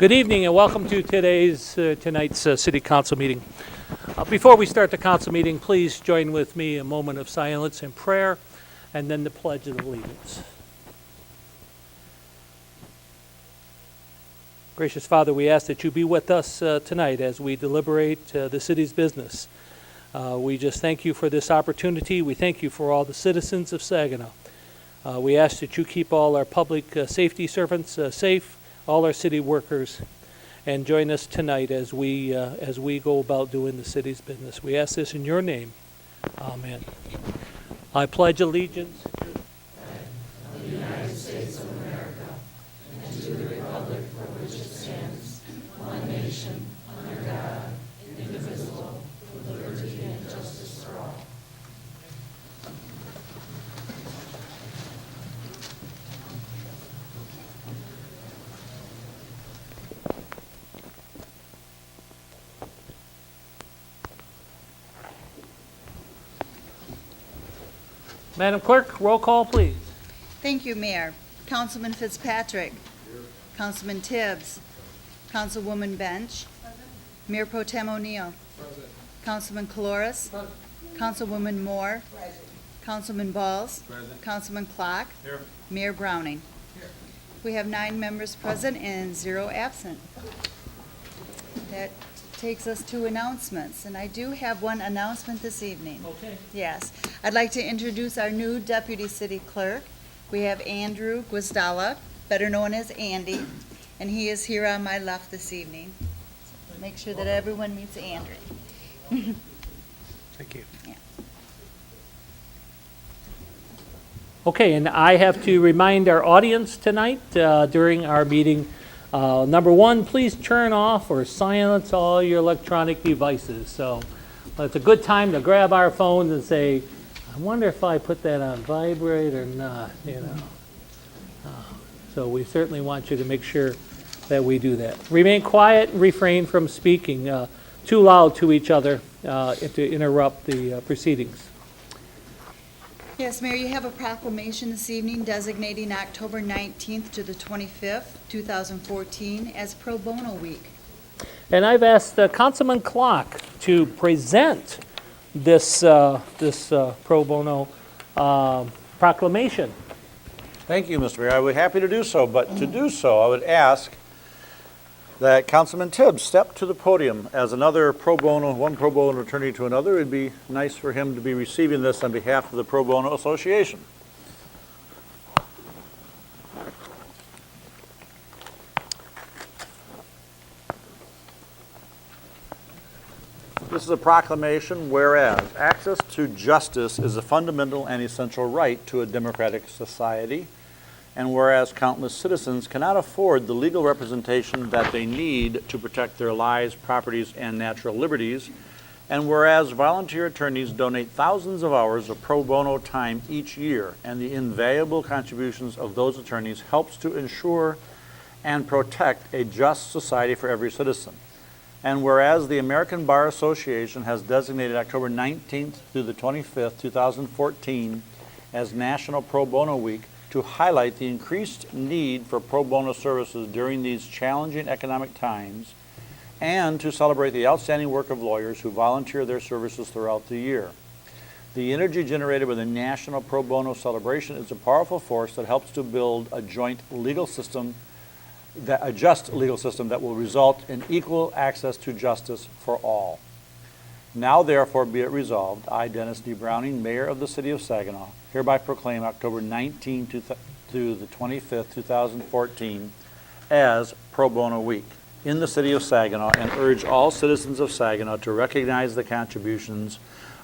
Good evening and welcome to tonight's City Council meeting. Before we start the council meeting, please join with me a moment of silence and prayer and then the Pledge of Allegiance. Gracious Father, we ask that you be with us tonight as we deliberate the city's business. We just thank you for this opportunity. We thank you for all the citizens of Saginaw. We ask that you keep all our public safety servants safe, all our city workers, and join us tonight as we go about doing the city's business. We ask this in your name. Amen. I pledge allegiance of the United States of America and to the republic for which it stands, one nation, under God, indivisible, with liberty and justice for all. Madam Clerk, roll call, please. Thank you, Mayor. Councilman Fitzpatrick. Here. Councilman Tibbs. Councilwoman Bench. Present. Mayor Pro Tem O'Neill. Present. Councilman Coloris. Present. Councilwoman Moore. Present. Councilman Balls. Present. Councilman Clark. Here. Mayor Browning. Here. We have 9 members present and 0 absent. That takes us to announcements, and I do have one announcement this evening. Okay. Yes. I'd like to introduce our new Deputy City Clerk. We have Andrew Guazdala, better known as Andy, and he is here on my left this evening. Make sure that everyone meets Andrew. Thank you. Yeah. Okay, and I have to remind our audience tonight during our meeting, number one, please turn off or silence all your electronic devices. So it's a good time to grab our phones and say, I wonder if I put that on vibrate or not, So we certainly want you to make sure that we do that. Remain quiet and refrain from speaking too loud to each other to interrupt the proceedings. Yes, Mayor, you have a proclamation this evening designating October 19th to the 25th, 2014 as Pro Bono Week. And I've asked Councilman Clark to present this pro bono proclamation. Thank you, Mr. Mayor. I would be happy to do so, but to do so, I would ask that Councilman Tibbs step to the podium as another pro bono, one pro bono attorney to another. It'd be nice for him to be receiving this on behalf of the Pro Bono Association. This is a proclamation whereas access to justice is a fundamental and essential right to a democratic society, and whereas countless citizens cannot afford the legal representation that they need to protect their lives, properties, and natural liberties, and whereas volunteer attorneys donate thousands of hours of pro bono time each year, and the invaluable contributions of those attorneys helps to ensure and protect a just society for every citizen. And whereas the American Bar Association has designated October 19th through the 25th, 2014 as National Pro Bono Week to highlight the increased need for pro bono services during these challenging economic times and to celebrate the outstanding work of lawyers who volunteer their services throughout the year. The energy generated by the National Pro Bono celebration is a powerful force that helps to build a just legal system that will result in equal access to justice for all. Now, therefore, be it resolved, I, Dennis D. Browning, Mayor of the City of Saginaw, hereby proclaim October 19 through the 25th, 2014 as Pro Bono Week in the City of Saginaw and urge all citizens of Saginaw to recognize the contributions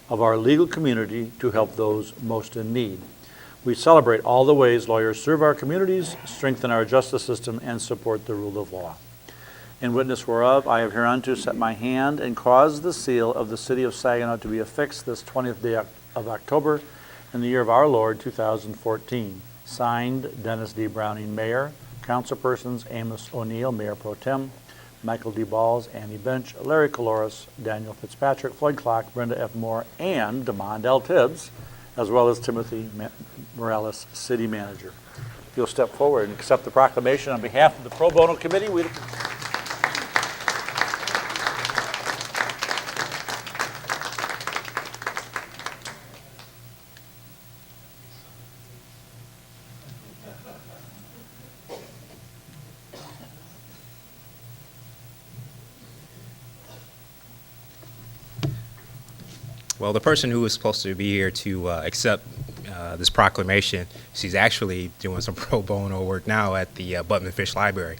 of our legal community to help those most in need. We celebrate all the ways lawyers serve our communities, strengthen our justice system, and support the rule of law. In witness whereof, I have hereunto set my hand and caused the seal of the City of Saginaw to be affixed this 20th day of October in the year of our Lord, 2014. Signed, Dennis D. Browning, Mayor. Councilpersons, Amos O'Neill, Mayor Pro Tem, Michael D. Balls, Annie Bench, Larry Coloris, Daniel Fitzpatrick, Floyd Clark, Brenda F. Moore, and Demond L. Tibbs, as well as Timothy Morales, City Manager. If you'll step forward and accept the proclamation on behalf of the Pro Bono Committee, we Well, the person who was supposed to be here to accept this proclamation, she's actually doing some pro bono work now at the Butman Fish Library,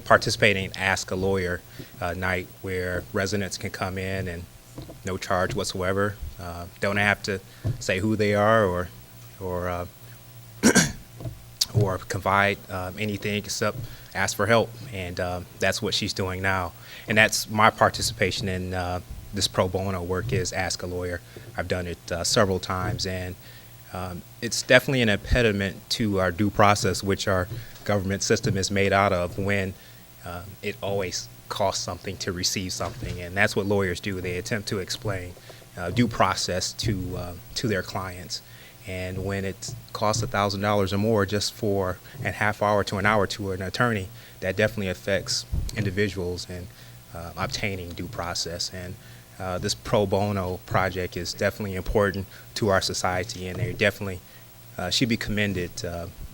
participating in Ask a Lawyer night, where residents can come in and no charge whatsoever. Don't have to say who they are or or confide anything except ask for help, and that's what she's doing now. And that's my participation in this pro bono work, is Ask a Lawyer. I've done it several times, and it's definitely an impediment to our due process, which our government system is made out of, when it always costs something to receive something, and that's what lawyers do. They attempt to explain due process to their clients. And when it costs $1,000 or more just for a half hour to an hour to an attorney, that definitely affects individuals in obtaining due process. And this pro bono project is definitely important to our society, and they definitely should be commended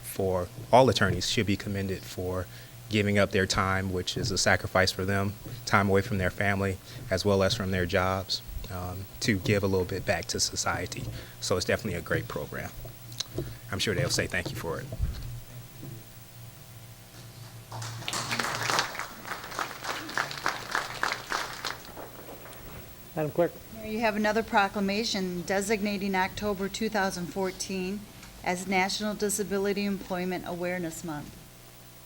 for, all attorneys should be commended for giving up their time, which is a sacrifice for them, time away from their family as well as from their jobs, to give a little bit back to society. So it's definitely a great program. I'm sure they'll say thank you for it. Madam Clerk? Here you have another proclamation designating October 2014 as National Disability Employment Awareness Month.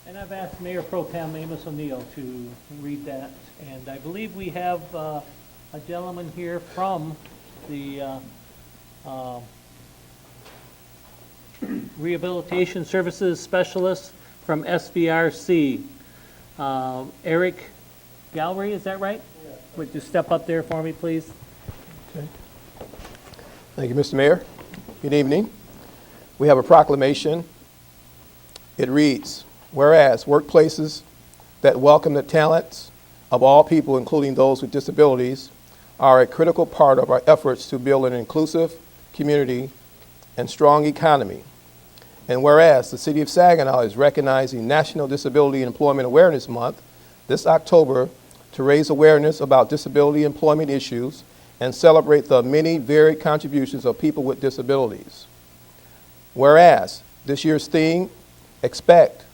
And I've asked Mayor Pro Tem Amos O'Neill to read that, and I believe we have a gentleman here from the Rehabilitation Services Specialist from SVRC. Eric Gallery, is that right? Yes. Would you step up there for me, please? Okay. Thank you, Mr. Mayor. Good evening. We have a proclamation. It reads, whereas workplaces that welcome the talents of all people, including those with disabilities, are a critical part of our efforts to build an inclusive community and strong economy. And whereas the City of Saginaw is recognizing National Disability Employment Awareness Month this October to raise awareness about disability employment issues and celebrate the many varied contributions of people with disabilities. Whereas this year's theme, Expect,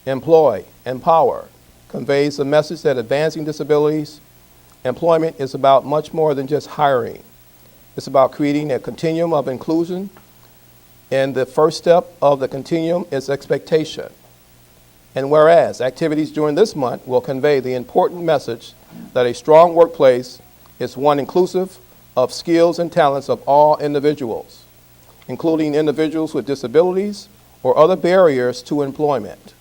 Employ, Empower, conveys the message that advancing disabilities employment is about much more than just hiring. It's about creating a continuum of inclusion, and the first step of the continuum is expectation. And whereas activities during this month will convey the important message that a strong workplace is one inclusive of skills and talents of all individuals, including individuals with disabilities or other barriers to employment.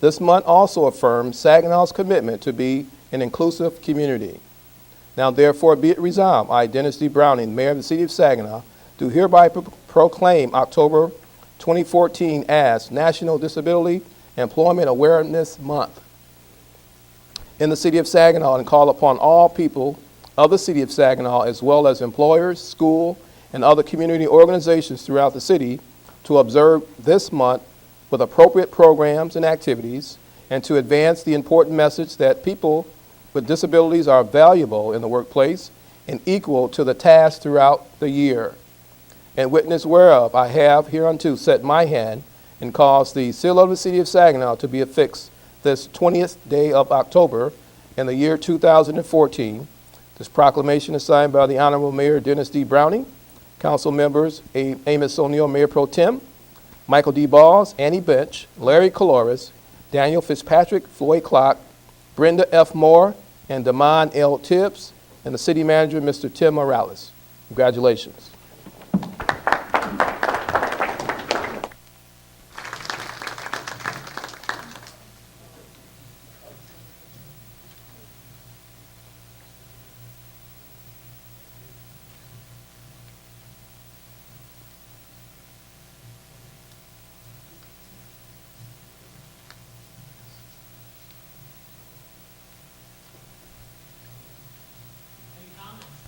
This month also affirms Saginaw's commitment to be an inclusive community. Now therefore be it resolved, I, Dennis D. Browning, Mayor of the City of Saginaw, do hereby proclaim October 2014 as National Disability Employment Awareness Month in the City of Saginaw, and call upon all people of the City of Saginaw, as well as employers, school, and other community organizations throughout the city, to observe this month with appropriate programs and activities, and to advance the important message that people with disabilities are valuable in the workplace and equal to the task throughout the year. And witness whereof I have hereunto set my hand and caused the seal of the City of Saginaw to be affixed this 20th day of October in the year 2014. This proclamation is signed by the Honorable Mayor Dennis D. Browning, Council members Amos O'Neill, Mayor Pro Tem, Michael D. Balls, Annie Bench, Larry Coloris, Daniel Fitzpatrick, Floyd Clark, Brenda F. Moore, and Damon L. Tibbs, and the City Manager, Mr. Tim Morales. Congratulations.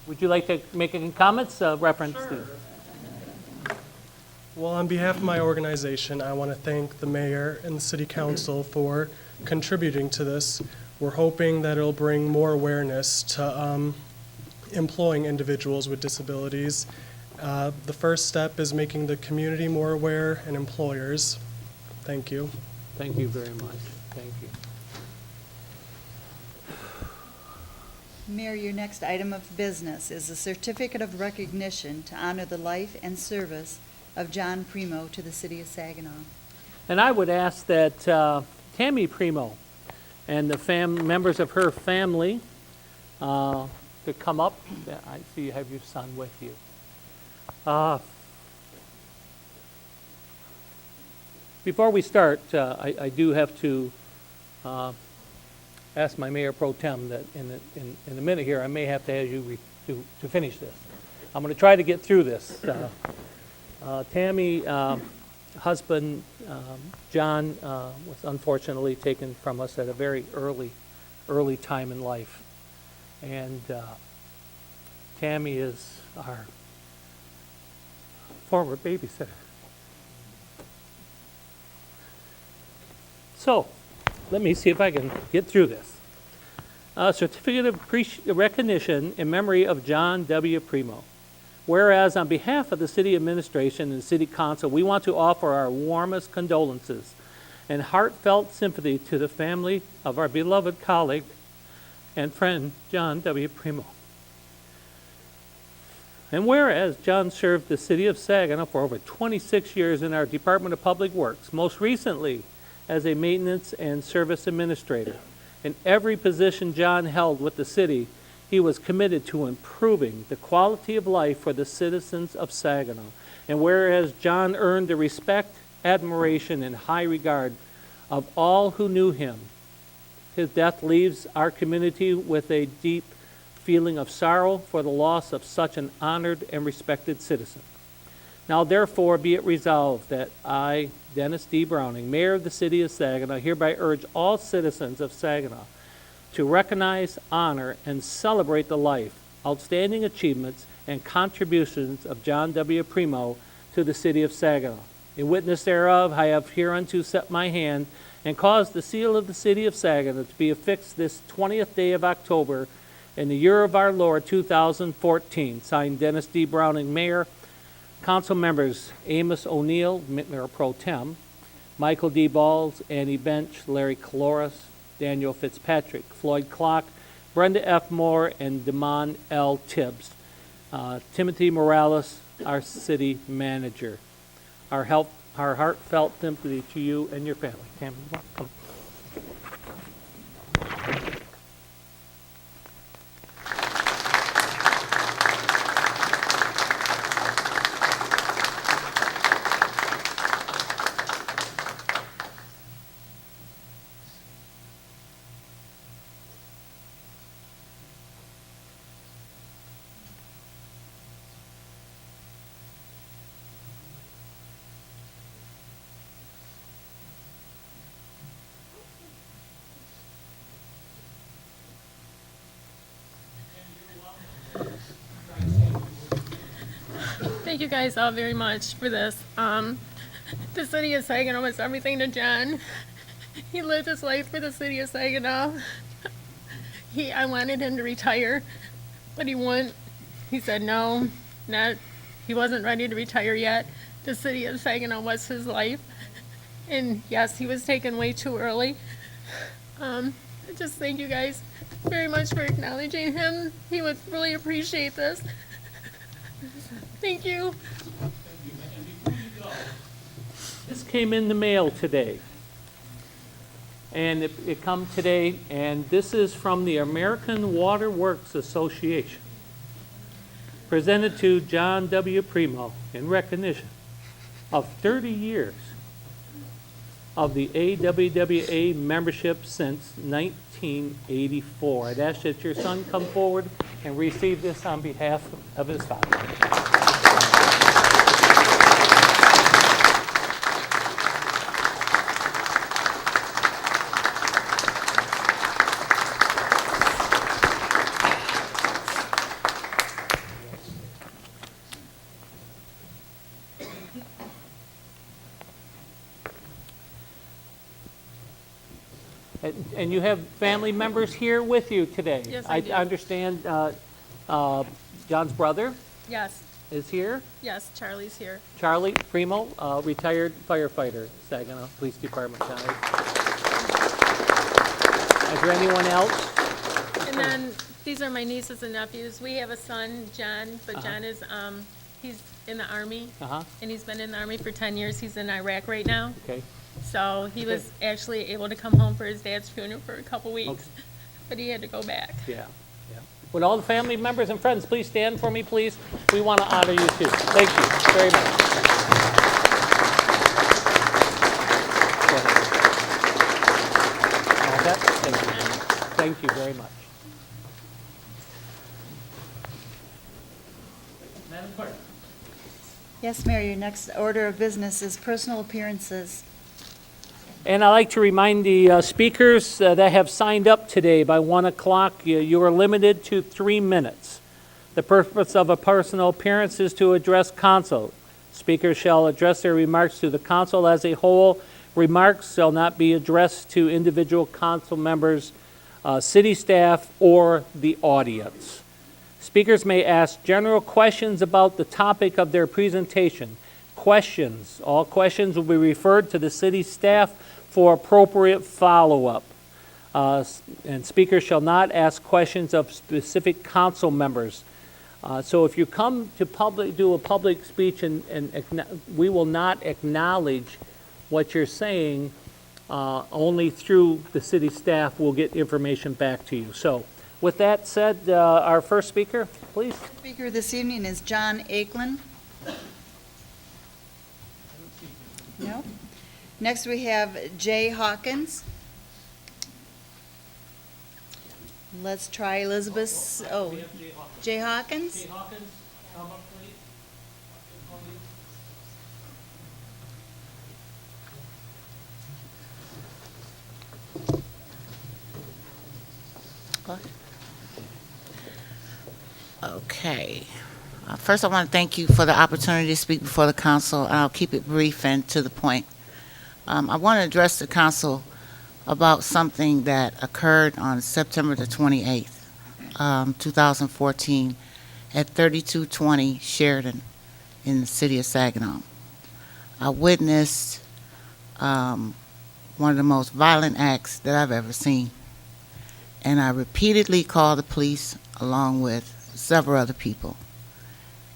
Would you like to make any comments, reference to? Well, on behalf of my organization, I want to thank the mayor and the city council for contributing to this. We're hoping that it'll bring more awareness to employing individuals with disabilities. The first step is making the community more aware and employers. Thank you. Thank you very much. Thank you. Mayor, your next item of business is a certificate of recognition to honor the life and service of John Primo to the city of Saginaw. And I would ask that Tammy Primo and the members of her family to come up. I see you have your son with you. Before we start, I do have to ask my Mayor Pro Tem that in a minute here, I may have to ask you to finish this. I'm going to try to get through this. Tammy, husband, John, was unfortunately taken from us at a very early time in life. And Tammy is our former babysitter. So, let me see if I can get through this. A certificate of recognition in memory of John W. Primo. Whereas on behalf of the city administration and city council, we want to offer our warmest condolences and heartfelt sympathy to the family of our beloved colleague and friend, John W. Primo. And whereas John served the city of Saginaw for over 26 years in our Department of Public Works, most recently as a maintenance and service administrator. In every position John held with the city, he was committed to improving the quality of life for the citizens of Saginaw. And whereas John earned the respect, admiration, and high regard of all who knew him, his death leaves our community with a deep feeling of sorrow for the loss of such an honored and respected citizen. Now, therefore, be it resolved that I, Dennis D. Browning, Mayor of the City of Saginaw, hereby urge all citizens of Saginaw to recognize, honor, and celebrate the life, outstanding achievements, and contributions of John W. Primo to the City of Saginaw. In witness thereof, I have hereunto set my hand and caused the seal of the City of Saginaw to be affixed this 20th day of October in the year of our Lord 2014. Signed, Dennis D. Browning, Mayor. Council members Amos O'Neill, Mayor Pro Tem, Michael D. Balls, Annie Bench, Larry Caloris, Daniel Fitzpatrick, Floyd Clock, Brenda F. Moore, and Damon L. Tibbs. Timothy Morales, our city manager. Our heartfelt sympathy to you and your family. Tammy, welcome. Thank you guys all very much for this. The city of Saginaw was everything to John. He lived his life for the city of Saginaw. I wanted him to retire, but he wouldn't. He said no, he wasn't ready to retire yet. The city of Saginaw was his life. And yes, he was taken way too early. I just thank you guys very much for acknowledging him. He would really appreciate this. Thank you. This came in the mail today. And it come today, and this is from the American Water Works Association. Presented to John W. Primo in recognition of 30 years of the AWWA membership since 1984. I'd ask that your son come forward and receive this on behalf of his father. And you have family members here with you today. Yes, I do. understand John's brother Yes, is here. yes, Charlie's here. Charlie Primo, retired firefighter, Saginaw Police Department. Charlie. Is there anyone else? And then, these are my nieces and nephews. We have a son, John, but John is, he's in the Army, Uh-huh, and he's been in the Army for 10 years. He's in Iraq right now. okay. So he was actually able to come home for his dad's funeral for a couple weeks, but he had to go back. Yeah, yeah. Would all the family members and friends please stand for me, please? We want to honor you too. Thank you very much. Go ahead. All set? Thank you. Thank you very much. Madam Clerk. Yes, Mayor, your next order of business is personal appearances. And I'd like to remind the speakers that have signed up today by 1 o'clock, you are limited to 3 minutes. The purpose of a personal appearance is to address council. Speakers shall address their remarks to the council as a whole. Remarks shall not be addressed to individual council members, city staff, or the audience. Speakers may ask general questions about the topic of their presentation. All questions will be referred to the city staff for appropriate follow-up. And speakers shall not ask questions of specific council members. So if you come to do a public speech and we will not acknowledge what you're saying, only through the city staff will get information back to you. So with that said, our first speaker, please. Speaker this evening is John Akelin. No? Next, we have Jay Hawkins. Let's try Elizabeth, Jay Hawkins? Hawkins, come up, please. Okay. First, I want to thank you for the opportunity to speak before the council, and I'll keep it brief and to the point. I want to address the council about something that occurred on September the 28th, 2014, at 3220 Sheridan in the city of Saginaw. I witnessed one of the most violent acts that I've ever seen, and I repeatedly called the police along with several other people.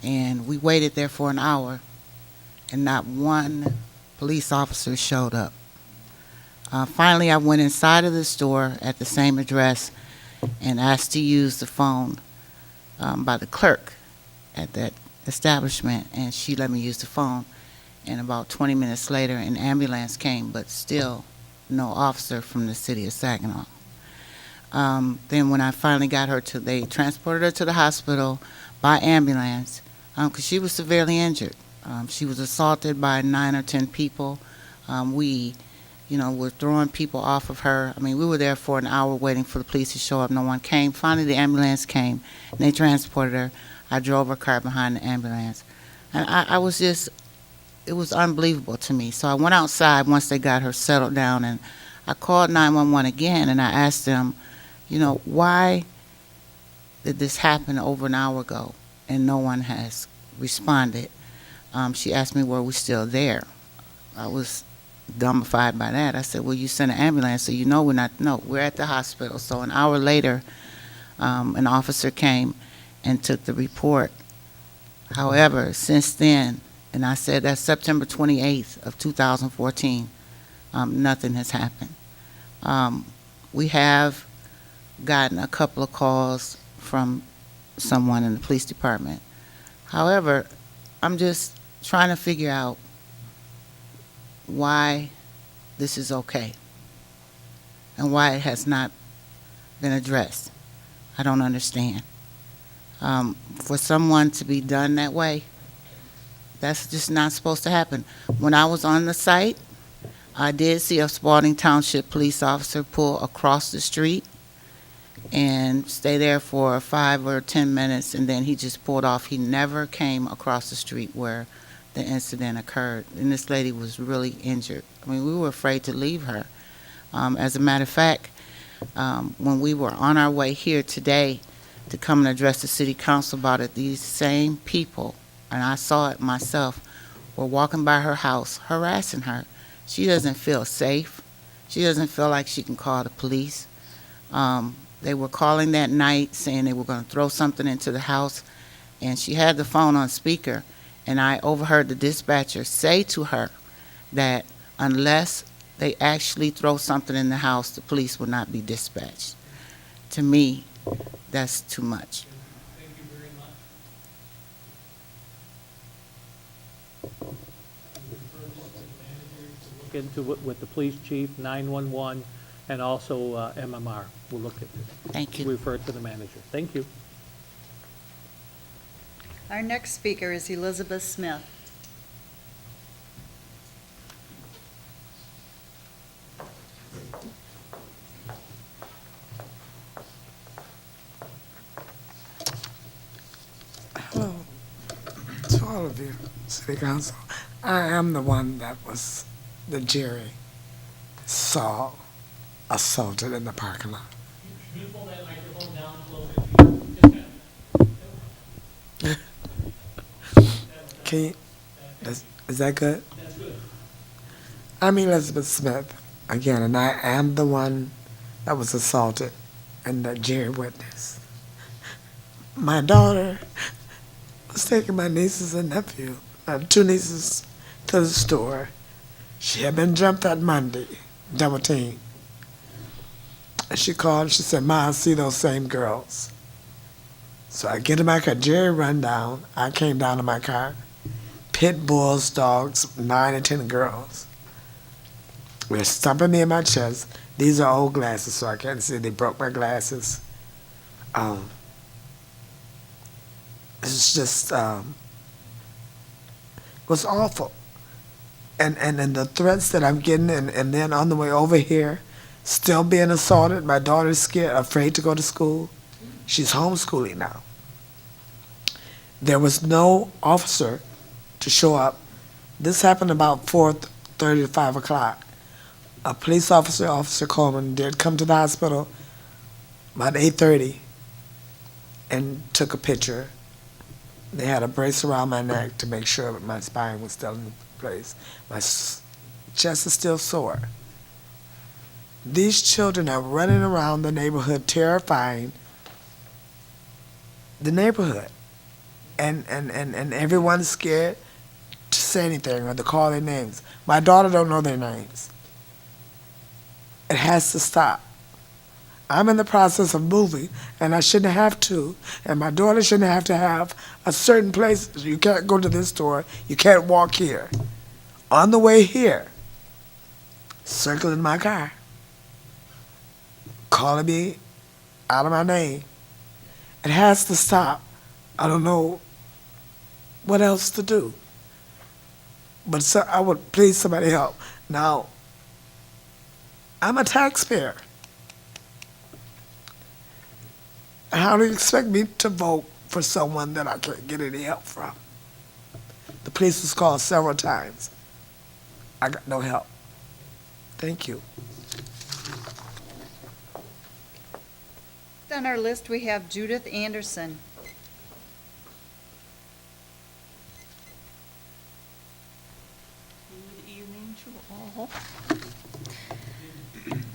And we waited there for an hour, and not one police officer showed up. Finally, I went inside of the store at the same address and asked to use the phone by the clerk at that establishment, and she let me use the phone. And about 20 minutes later, an ambulance came, but still no officer from the city of Saginaw. Then when I finally got her they transported her to the hospital by ambulance, because she was severely injured. She was assaulted by 9 or 10 people. We, were throwing people off of her. I mean, we were there for an hour waiting for the police to show up. No one came. Finally, the ambulance came, and they transported her. I drove her car behind the ambulance. And I was just, it was unbelievable to me. So I went outside once they got her settled down, and I called 911 again, and I asked them, why did this happen over an hour ago and no one has responded? She asked me, were we still there? I was dumbified by that. I said, well, you sent an ambulance, so we're not. No, we're at the hospital. So an hour later, an officer came and took the report. However, since then, and I said that's September 28th of 2014, nothing has happened. We have gotten a couple of calls from someone in the police department. However, I'm just trying to figure out why this is okay and why it has not been addressed. I don't understand. For someone to be done that way, that's just not supposed to happen. When I was on the site, I did see a Spalding Township police officer pull across the street and stay there for 5 or 10 minutes, and then he just pulled off. He never came across the street where the incident occurred, and this lady was really injured. I mean, we were afraid to leave her. As a matter of fact, when we were on our way here today to come and address the city council about it, these same people, and I saw it myself, were walking by her house harassing her. She doesn't feel safe. She doesn't feel like she can call the police. They were calling that night saying they were going to throw something into the house, and she had the phone on speaker, and I overheard the dispatcher say to her that unless they actually throw something in the house, the police will not be dispatched. To me, that's too much. Thank you very much. We refer this to the manager to look into it with the police chief, 911, and also MMR. We'll look at this. Thank you. Refer it to the manager. Thank you. Our next speaker is Elizabeth Smith. Hello to all of you, City Council. I am the one that was the Jerry saw assaulted in the parking lot. Can you pull that microphone down a little bit? Can you, is that good? That's good. I'm Elizabeth Smith again, and I am the one that was assaulted and that Jerry witnessed. My daughter was taking my nieces and nephew, two nieces, to the store. She had been jumped that Monday, double team. And she called and she said, "Ma, I see those same girls." So I get in my car, Jerry run down, I came down to my car, pit bulls, dogs, 9 and 10 girls. They're stumping me in my chest. These are old glasses, so I can't see. They broke my glasses. It's just, it was awful. And the threats that I'm getting, and then on the way over here, still being assaulted. My daughter's scared, afraid to go to school. She's homeschooling now. There was no officer to show up. This happened about 4:30 to 5 o'clock. A police officer, Officer Coleman, did come to the hospital about 8:30 and took a picture. They had a brace around my neck to make sure that my spine was still in place. My chest is still sore. These children are running around the neighborhood terrifying the neighborhood. And everyone's scared to say anything or to call their names. My daughter don't know their names. It has to stop. I'm in the process of moving, and I shouldn't have to, and my daughter shouldn't have to have a certain place. You can't go to this store. You can't walk here. On the way here, circling my car, calling me out of my name. It has to stop. I don't know what else to do. But so I would please somebody help. Now, I'm a taxpayer. How do you expect me to vote for someone that I can't get any help from? The police was called several times. I got no help. Thank you. On our list, we have Judith Anderson. Good evening to all.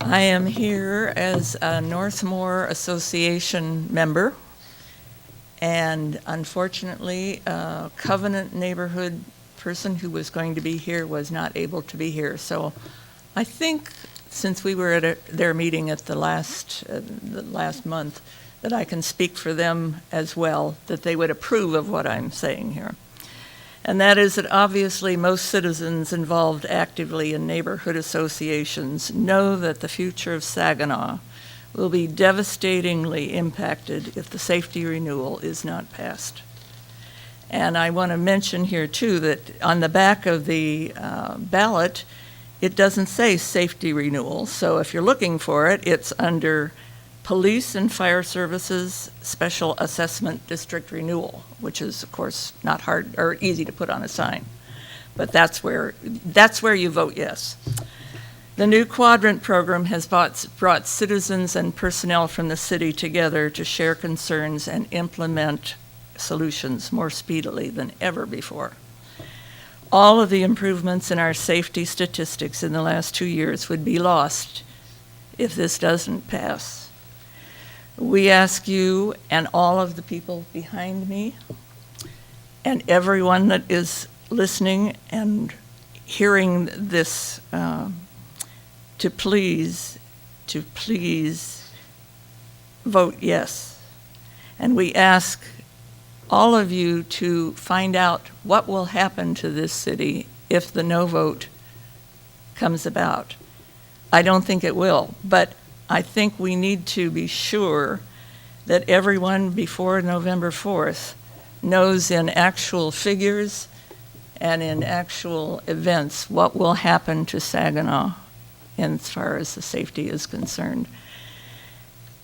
I am here as a Northmore Association member, and unfortunately, a Covenant neighborhood person who was going to be here was not able to be here. So I think since we were at their meeting at the last month, that I can speak for them as well, that they would approve of what I'm saying here. And that is that obviously most citizens involved actively in neighborhood associations know that the future of Saginaw will be devastatingly impacted if the safety renewal is not passed. And I want to mention here too that on the back of the ballot, it doesn't say safety renewal. So if you're looking for it, it's under Police and Fire Services Special Assessment District Renewal, which is, of course, not hard or easy to put on a sign. But that's where you vote yes. The new quadrant program has brought citizens and personnel from the city together to share concerns and implement solutions more speedily than ever before. All of the improvements in our safety statistics in the last 2 years would be lost if this doesn't pass. We ask you and all of the people behind me and everyone that is listening and hearing this to please vote yes. And we ask all of you to find out what will happen to this city if the no vote comes about. I don't think it will, but I think we need to be sure that everyone before November 4th knows in actual figures and in actual events what will happen to Saginaw as far as the safety is concerned.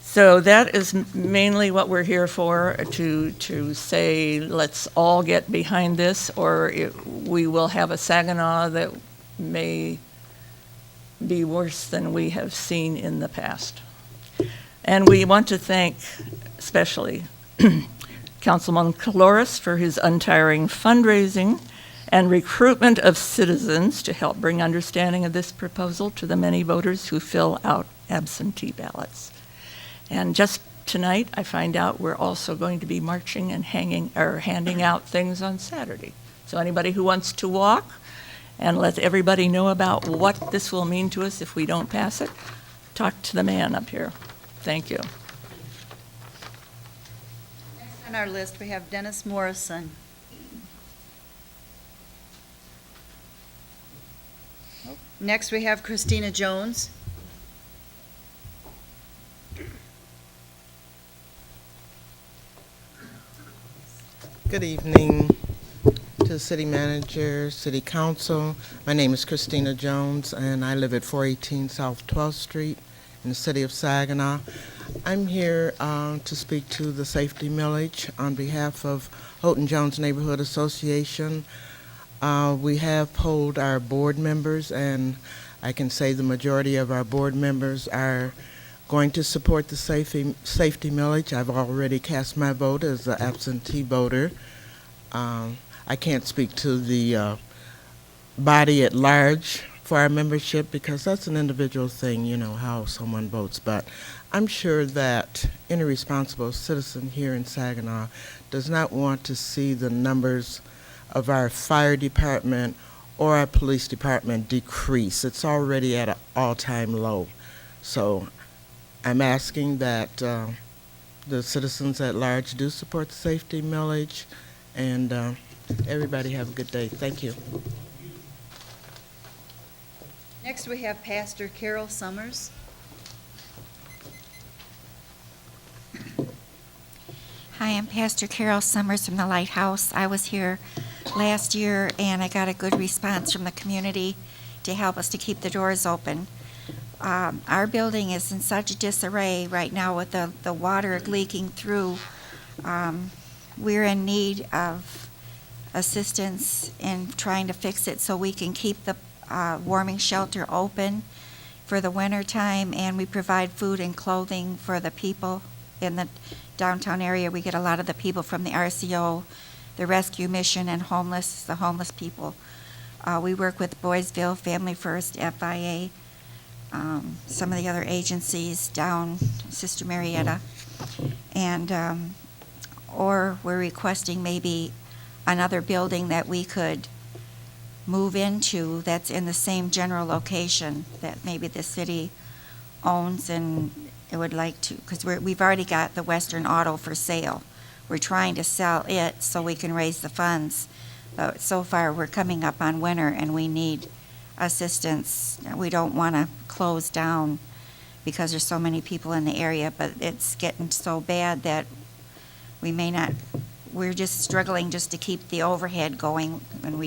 So that is mainly what we're here for, to say let's all get behind this, or we will have a Saginaw that may be worse than we have seen in the past. And we want to thank especially Councilman Caloris for his untiring fundraising and recruitment of citizens to help bring understanding of this proposal to the many voters who fill out absentee ballots. And just tonight, I find out we're also going to be marching and handing out things on Saturday. So anybody who wants to walk and let everybody know about what this will mean to us if we don't pass it, talk to the man up here. Thank you. Next on our list, we have Dennis Morrison. Next, we have Christina Jones. Good evening to the city manager, city council. My name is Christina Jones, and I live at 418 South 12th Street in the city of Saginaw. I'm here to speak to the safety millage on behalf of Houghton Jones Neighborhood Association. We have polled our board members, and I can say the majority of our board members are going to support the safety millage. I've already cast my vote as an absentee voter. I can't speak to the body at large for our membership because that's an individual thing, you know, how someone votes. But I'm sure that any responsible citizen here in Saginaw does not want to see the numbers of our fire department or our police department decrease. It's already at an all-time low. So I'm asking that the citizens at large do support the safety millage, and everybody have a good day. Thank you. Next, we have Pastor Carol Summers. Hi, I'm Pastor Carol Summers from the Lighthouse. I was here last year, and I got a good response from the community to help us to keep the doors open. Our building is in such disarray right now with the water leaking through. We're in need of assistance in trying to fix it so we can keep the warming shelter open for the winter time, and we provide food and clothing for the people in the downtown area. We get a lot of the people from the RCO, the Rescue Mission, and the homeless people. We work with Boysville, Family First, FIA, some of the other agencies down Sister Marietta, and or we're requesting maybe another building that we could move into that's in the same general location that maybe the city owns, and it would like to, because we've already got the Western Auto for sale. We're trying to sell it so we can raise the funds, but so far we're coming up on winter and we need assistance. We don't want to close down because there's so many people in the area, but it's getting so bad that we may not, we're just struggling just to keep the overhead going when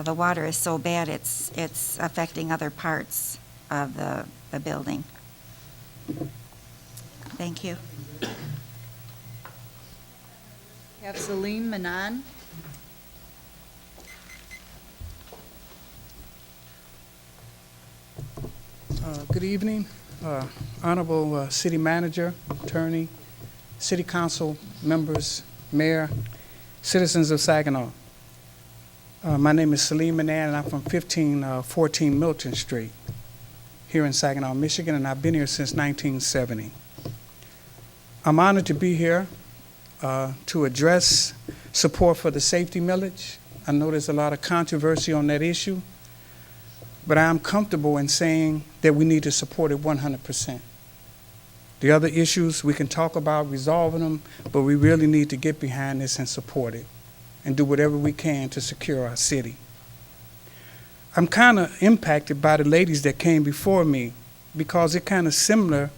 the water is so bad it's affecting other parts of the building. Thank you. We have Celine Manon. Good evening, Honorable City Manager, Attorney, City Council members, Mayor, citizens of Saginaw. My name is Salim Manan, and I'm from 1514 Milton Street here in Saginaw, Michigan, and I've been here since 1970. I'm honored to be here to address support for the safety millage. I know there's a lot of controversy on that issue, but I'm comfortable in saying that we need to support it 100%. The other issues, we can talk about resolving them, but we really need to get behind this and support it and do whatever we can to secure our city. I'm kind of impacted by the ladies that came before me because it's kind of similar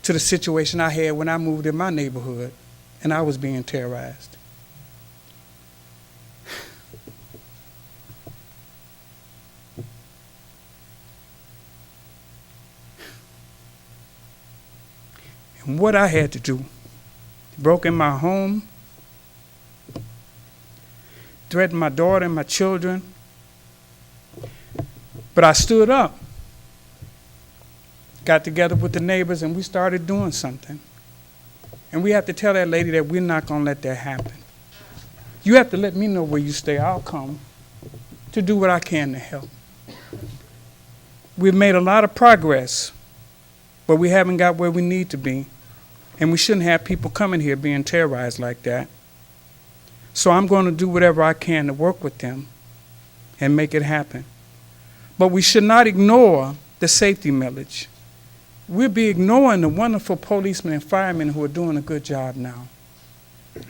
to the situation I had when I moved in my neighborhood and I was being terrorized. And what I had to do, broke in my home, threatened my daughter and my children, but I stood up, got together with the neighbors, and we started doing something. And we have to tell that lady that we're not going to let that happen. You have to let me know where you stay. I'll come to do what I can to help. We've made a lot of progress, but we haven't got where we need to be. And we shouldn't have people coming here being terrorized like that. So I'm going to do whatever I can to work with them and make it happen. But we should not ignore the safety millage. We'll be ignoring the wonderful policemen and firemen who are doing a good job now.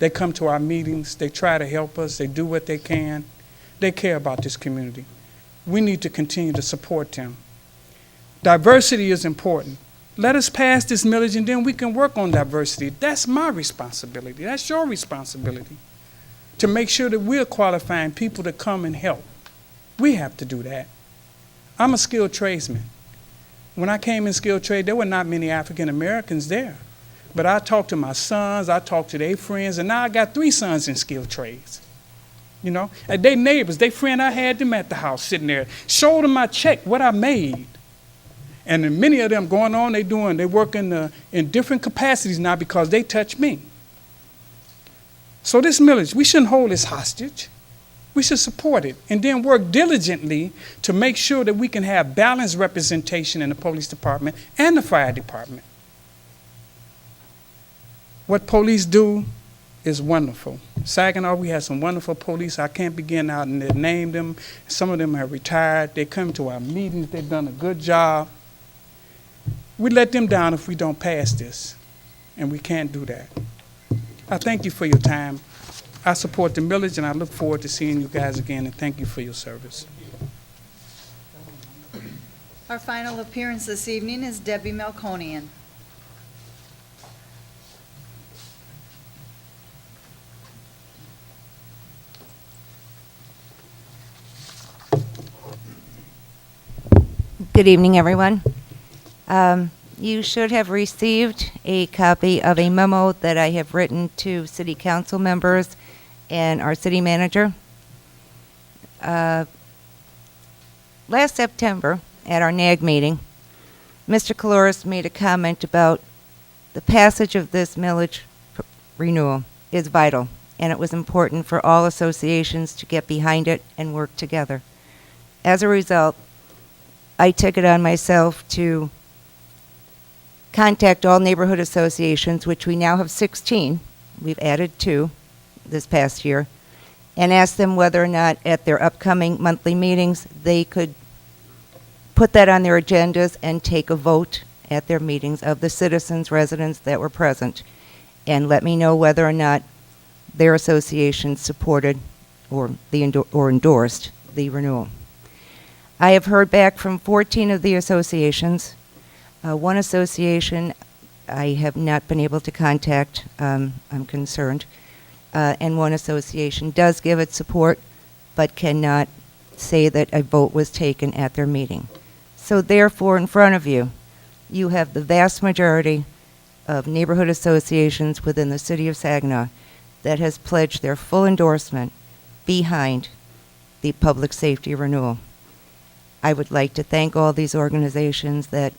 They come to our meetings, they try to help us, they do what they can. They care about this community. We need to continue to support them. Diversity is important. Let us pass this millage and then we can work on diversity. That's my responsibility. That's your responsibility. To make sure that we're qualifying people to come and help. We have to do that. I'm a skilled tradesman. When I came in skilled trade, there were not many African Americans there. But I talked to my sons, I talked to their friends, and now I got 3 sons in skilled trades. You know, and they neighbors, they friend, I had them at the house sitting there. Showed them my check, what I made. And then many of them going on, they work in different capacities now because they touch me. So this millage, we shouldn't hold this hostage. We should support it and then work diligently to make sure that we can have balanced representation in the police department and the fire department. What police do is wonderful. Saginaw, we have some wonderful police. I can't begin out and name them. Some of them have retired. They come to our meetings. They've done a good job. We let them down if we don't pass this, and we can't do that. I thank you for your time. I support the millage, and I look forward to seeing you guys again, and thank you for your service. Our final appearance this evening is Debbie Melconian. Good evening, everyone. You should have received a copy of a memo that I have written to city council members and our city manager. Last September, at our NAG meeting, Mr. Caloris made a comment about the passage of this millage renewal is vital, and it was important for all associations to get behind it and work together. As a result, I took it on myself to contact all neighborhood associations, which we now have 16. We've added 2 this past year, and ask them whether or not at their upcoming monthly meetings they could put that on their agendas and take a vote at their meetings of the citizens, residents that were present, and let me know whether or not their association supported or endorsed the renewal. I have heard back from 14 of the associations. One association I have not been able to contact, I'm concerned, and one association does give its support, but cannot say that a vote was taken at their meeting. So therefore, in front of you, you have the vast majority of neighborhood associations within the city of Saginaw that has pledged their full endorsement behind the public safety renewal. I would like to thank all these organizations that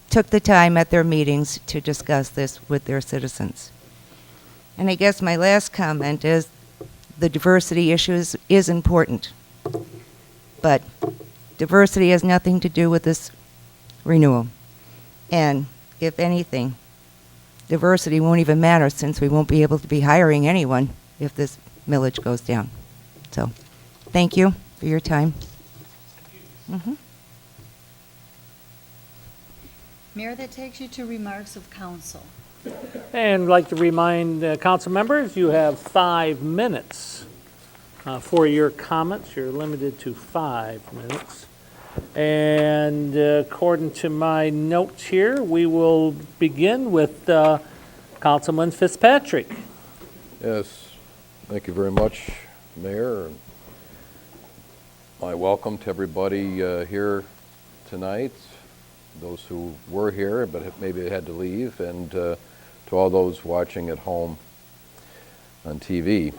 took the time at their meetings to discuss this with their citizens. And I guess my last comment is the diversity issues is important, but diversity has nothing to do with this renewal. And if anything, diversity won't even matter since we won't be able to be hiring anyone if this millage goes down. So, thank you for your time. Mayor, that takes you to remarks of council. And I'd like to remind council members, you have 5 minutes for your comments. You're limited to 5 minutes. And according to my notes here, we will begin with Councilman Fitzpatrick. Yes, thank you very much, Mayor. My welcome to everybody here tonight, those who were here but maybe had to leave, and to all those watching at home on TV.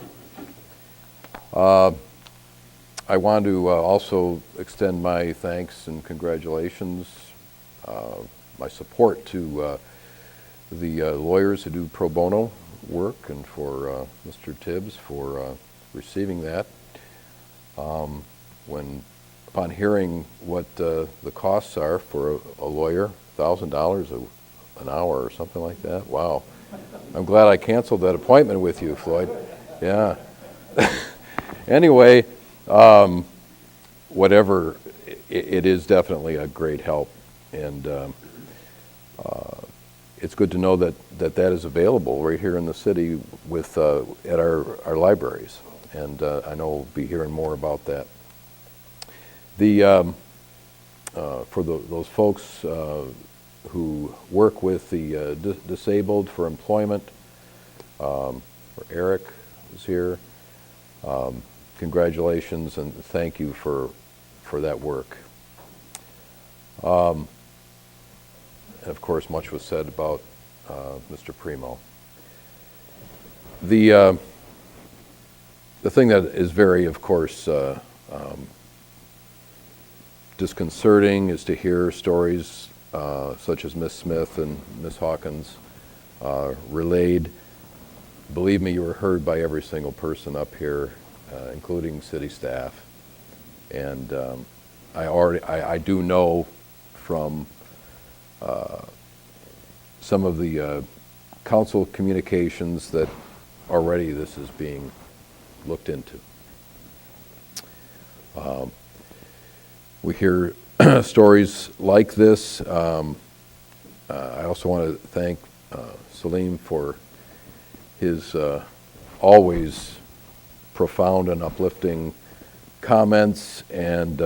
I want to also extend my thanks and congratulations, my support to the lawyers who do pro bono work, and for Mr. Tibbs for receiving that. Upon hearing what the costs are for a lawyer, $1,000 an hour or something like that, wow. I'm glad I canceled that appointment with you, Floyd. Yeah. Anyway, whatever, it is definitely a great help, and it's good to know that is available right here in the city with at our libraries, and I know we'll be hearing more about that. For those folks who work with the disabled for employment, where Eric is here, congratulations and thank you for that work. And of course, much was said about Mr. Primo. The thing that is very, of course, disconcerting is to hear stories such as Miss Smith and Miss Hawkins relayed. Believe me, you were heard by every single person up here, including city staff. And I do know from some of the council communications that already this is being looked into. We hear stories like this. I also want to thank Salim for his always profound and uplifting comments and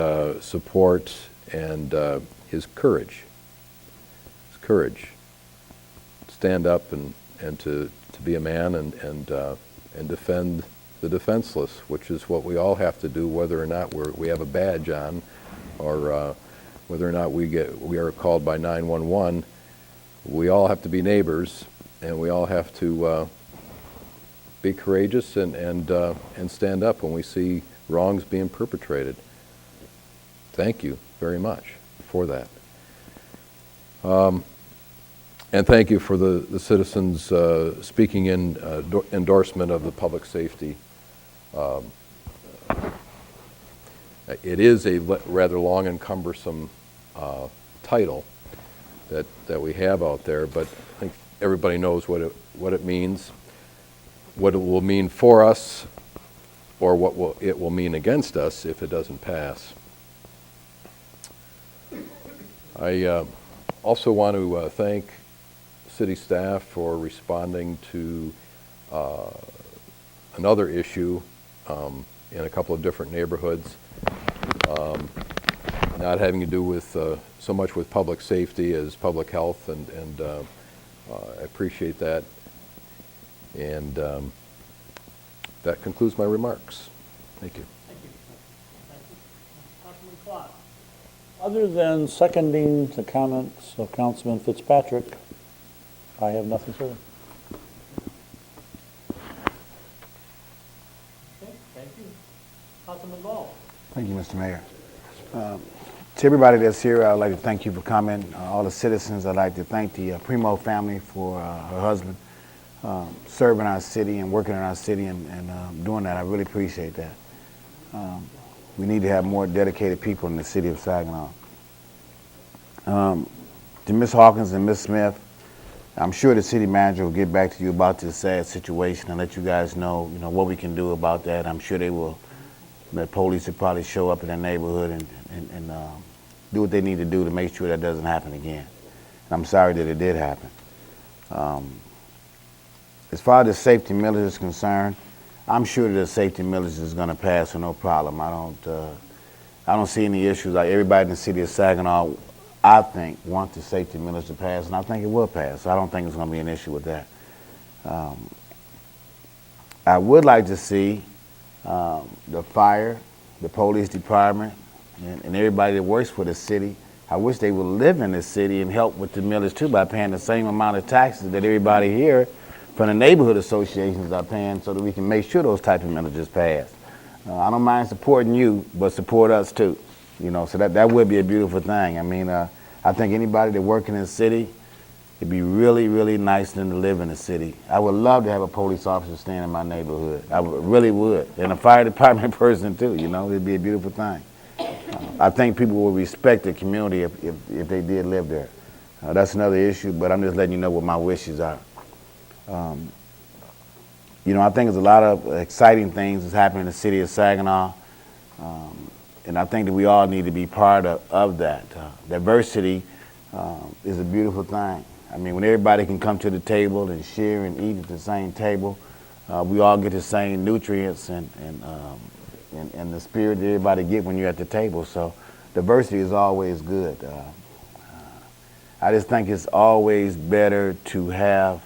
support, and his courage. His courage. Stand up and to be a man and defend the defenseless, which is what we all have to do, whether or not we have a badge on, or whether or not we are called by 911. We all have to be neighbors, and we all have to be courageous and stand up when we see wrongs being perpetrated. Thank you very much for that. And thank you for the citizens speaking in endorsement of the public safety. It is a rather long and cumbersome title that we have out there, but I think everybody knows what it means, what it will mean for us, or what it will mean against us if it doesn't pass. I also want to thank city staff for responding to another issue in a couple of different neighborhoods, not having to do with so much with public safety as public health, and I appreciate that. And that concludes my remarks. Thank you. Thank you. Councilman Clark. Other than seconding the comments of Councilman Fitzpatrick, I have nothing further. Okay, thank you. Councilman Ball. Thank you, Mr. Mayor. To everybody that's here, I'd like to thank you for coming. All the citizens, I'd like to thank the Primo family for her husband serving our city and working in our city and doing that. I really appreciate that. We need to have more dedicated people in the city of Saginaw. To Ms. Hawkins and Ms. Smith, I'm sure the city manager will get back to you about this sad situation and let you guys know, what we can do about that. I'm sure they will. The police will probably show up in their neighborhood and do what they need to do to make sure that doesn't happen again. And I'm sorry that it did happen. As far as the safety millage is concerned, I'm sure that the safety millage is going to pass with no problem. I don't see any issues. Like everybody in the city of Saginaw, I think, wants the safety millage to pass, and I think it will pass. So I don't think it's going to be an issue with that. I would like to see the fire, the police department, and everybody that works for the city, I wish they would live in the city and help with the millage too by paying the same amount of taxes that everybody here from the neighborhood associations are paying so that we can make sure those type of millages pass. I don't mind supporting you, but support us too. So that would be a beautiful thing. I mean, I think anybody that work in the city, it'd be really, really nice for them to live in the city. I would love to have a police officer staying in my neighborhood. I really would. And a fire department person too, it'd be a beautiful thing. I think people would respect the community if they did live there. That's another issue, but I'm just letting you know what my wishes are. I think there's a lot of exciting things that's happening in the city of Saginaw, and I think that we all need to be part of that. Diversity is a beautiful thing. I mean, when everybody can come to the table and share and eat at the same table, we all get the same nutrients and the spirit that everybody get when you're at the table. So diversity is always good. I just think it's always better to have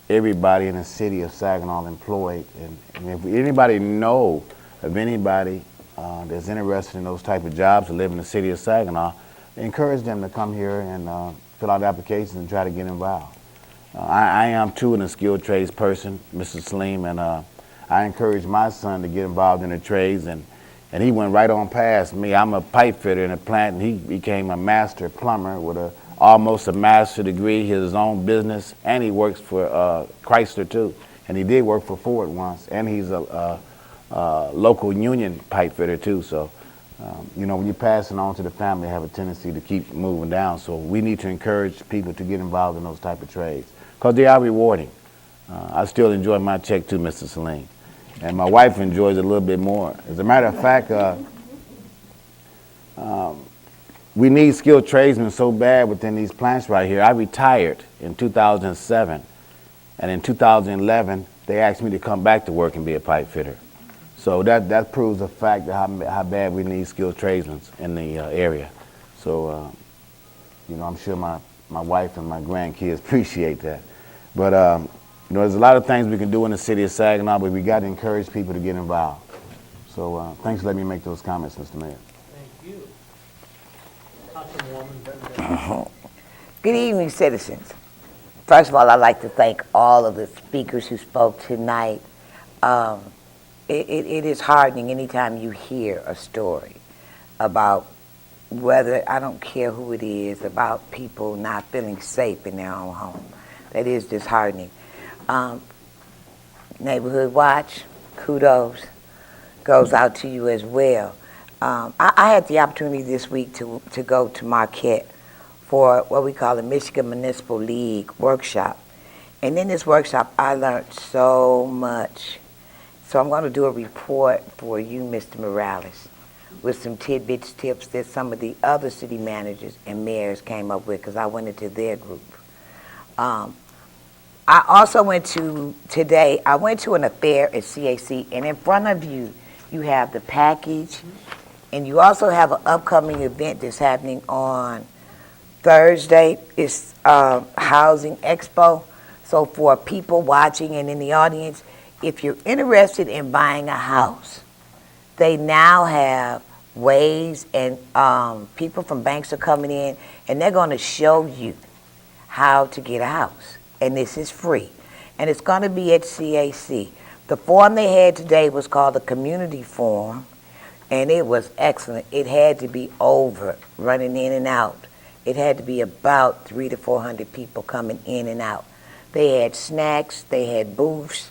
everybody in the city of Saginaw employed. And if anybody know of anybody that's interested in those type of jobs to live in the city of Saginaw, encourage them to come here and fill out applications and try to get involved. I am too a skilled trades person, Mr. Salim, and I encourage my son to get involved in the trades, and he went right on past me. I'm a pipe fitter in a plant, and he became a master plumber with almost a master degree, his own business, and he works for Chrysler too. And he did work for Ford once, and he's a local union pipe fitter too. So, when you're passing on to the family, have a tendency to keep moving down. So we need to encourage people to get involved in those type of trades because they are rewarding. I still enjoy my check too, Mr. Salim. And my wife enjoys it a little bit more. As a matter of fact, we need skilled tradesmen so bad within these plants right here. I retired in 2007, and in 2011, they asked me to come back to work and be a pipe fitter. So that proves the fact that how bad we need skilled tradesmen in the area. So, I'm sure my wife and my grandkids appreciate that. But, there's a lot of things we can do in the city of Saginaw, but we got to encourage people to get involved. So thanks for letting me make those comments, Mr. Mayor. Thank you. Councilwoman Bennett. Good evening, citizens. First of all, I'd like to thank all of the speakers who spoke tonight. It is heartening anytime you hear a story about whether, I don't care who it is, about people not feeling safe in their own home. That is disheartening. Neighborhood Watch, kudos, goes out to you as well. I had the opportunity this week to go to Marquette for what we call the Michigan Municipal League workshop. And in this workshop, I learned so much. So I'm going to do a report for you, Mr. Morales, with some tidbits, tips that some of the other city managers and mayors came up with because I went into their group. I also went to an affair at CAC, and in front of you, you have the package, and you also have an upcoming event that's happening on Thursday. It's Housing Expo. So for people watching and in the audience, if you're interested in buying a house, they now have ways, and people from banks are coming in, and they're going to show you how to get a house. And this is free. And it's going to be at CAC. The forum they had today was called the Community Forum. and it was excellent. It had to be over, running in and out. It had to be about 300 to 400 people coming in and out. They had snacks, they had booths,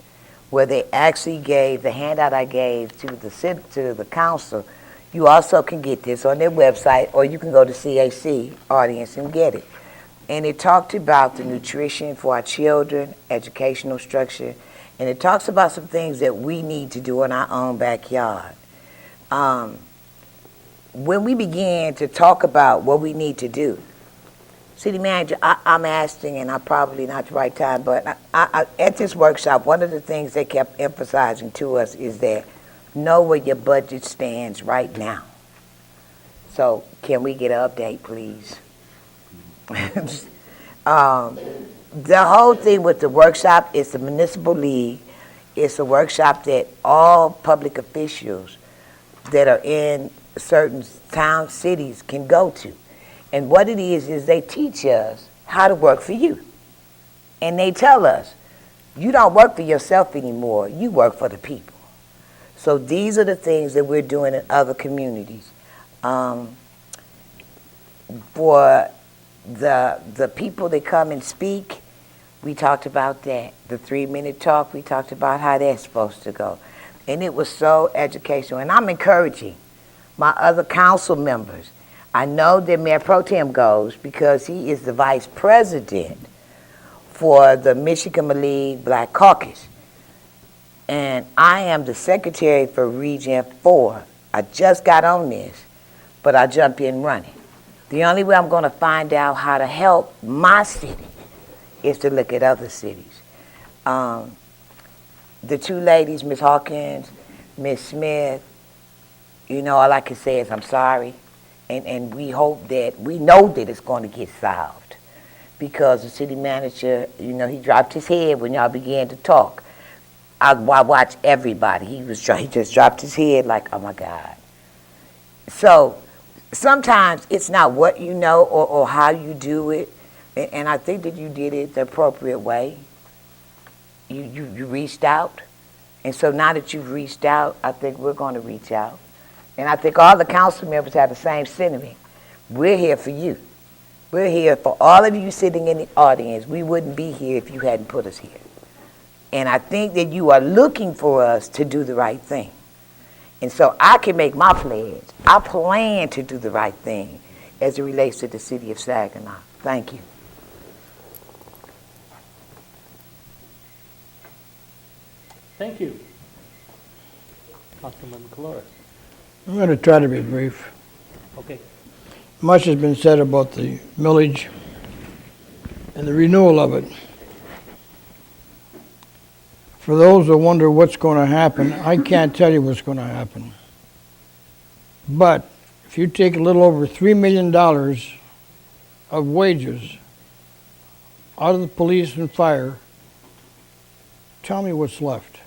where they actually gave, the handout I gave to the council, you also can get this on their website, or you can go to CAC audience and get it. And it talked about the nutrition for our children, educational structure, and it talks about some things that we need to do in our own backyard. When we began to talk about what we need to do, City Manager, I'm asking, and I'm probably not the right time, but at this workshop, one of the things they kept emphasizing to us is that know where your budget stands right now. So can we get an update, please? The whole thing with the workshop is the municipal league. It's a workshop that all public officials that are in certain town cities can go to. And what it is they teach us how to work for you. And they tell us, you don't work for yourself anymore, you work for the people. So these are the things that we're doing in other communities. For the people that come and speak, we talked about that. The 3-minute talk, we talked about how that's supposed to go. And it was so educational. And I'm encouraging my other council members. I know that Mayor Pro Tem goes because he is the vice president for the Michigan League Black Caucus. And I am the secretary for Region 4. I just got on this, but I jumped in running. The only way I'm going to find out how to help my city is to look at other cities. The two ladies, Ms. Hawkins, Ms. Smith, you know, all I can say is I'm sorry. And we hope that, we know that it's going to get solved. Because the city manager, you know, he dropped his head when y'all began to talk. I watched everybody. He just dropped his head like, oh my God. So sometimes it's not what you know or how you do it. And I think that you did it the appropriate way. You reached out. And so now that you've reached out, I think we're going to reach out. And I think all the council members have the same sentiment. We're here for you. We're here for all of you sitting in the audience. We wouldn't be here if you hadn't put us here. And I think that you are looking for us to do the right thing. And so I can make my pledge. I plan to do the right thing as it relates to the city of Saginaw. Thank you. Thank you. Councilman Calora. I'm going to try to be brief. Okay. Much has been said about the millage and the renewal of it. For those who wonder what's going to happen, I can't tell you what's going to happen. But if you take a little over $3 million of wages out of the police and fire, tell me what's left.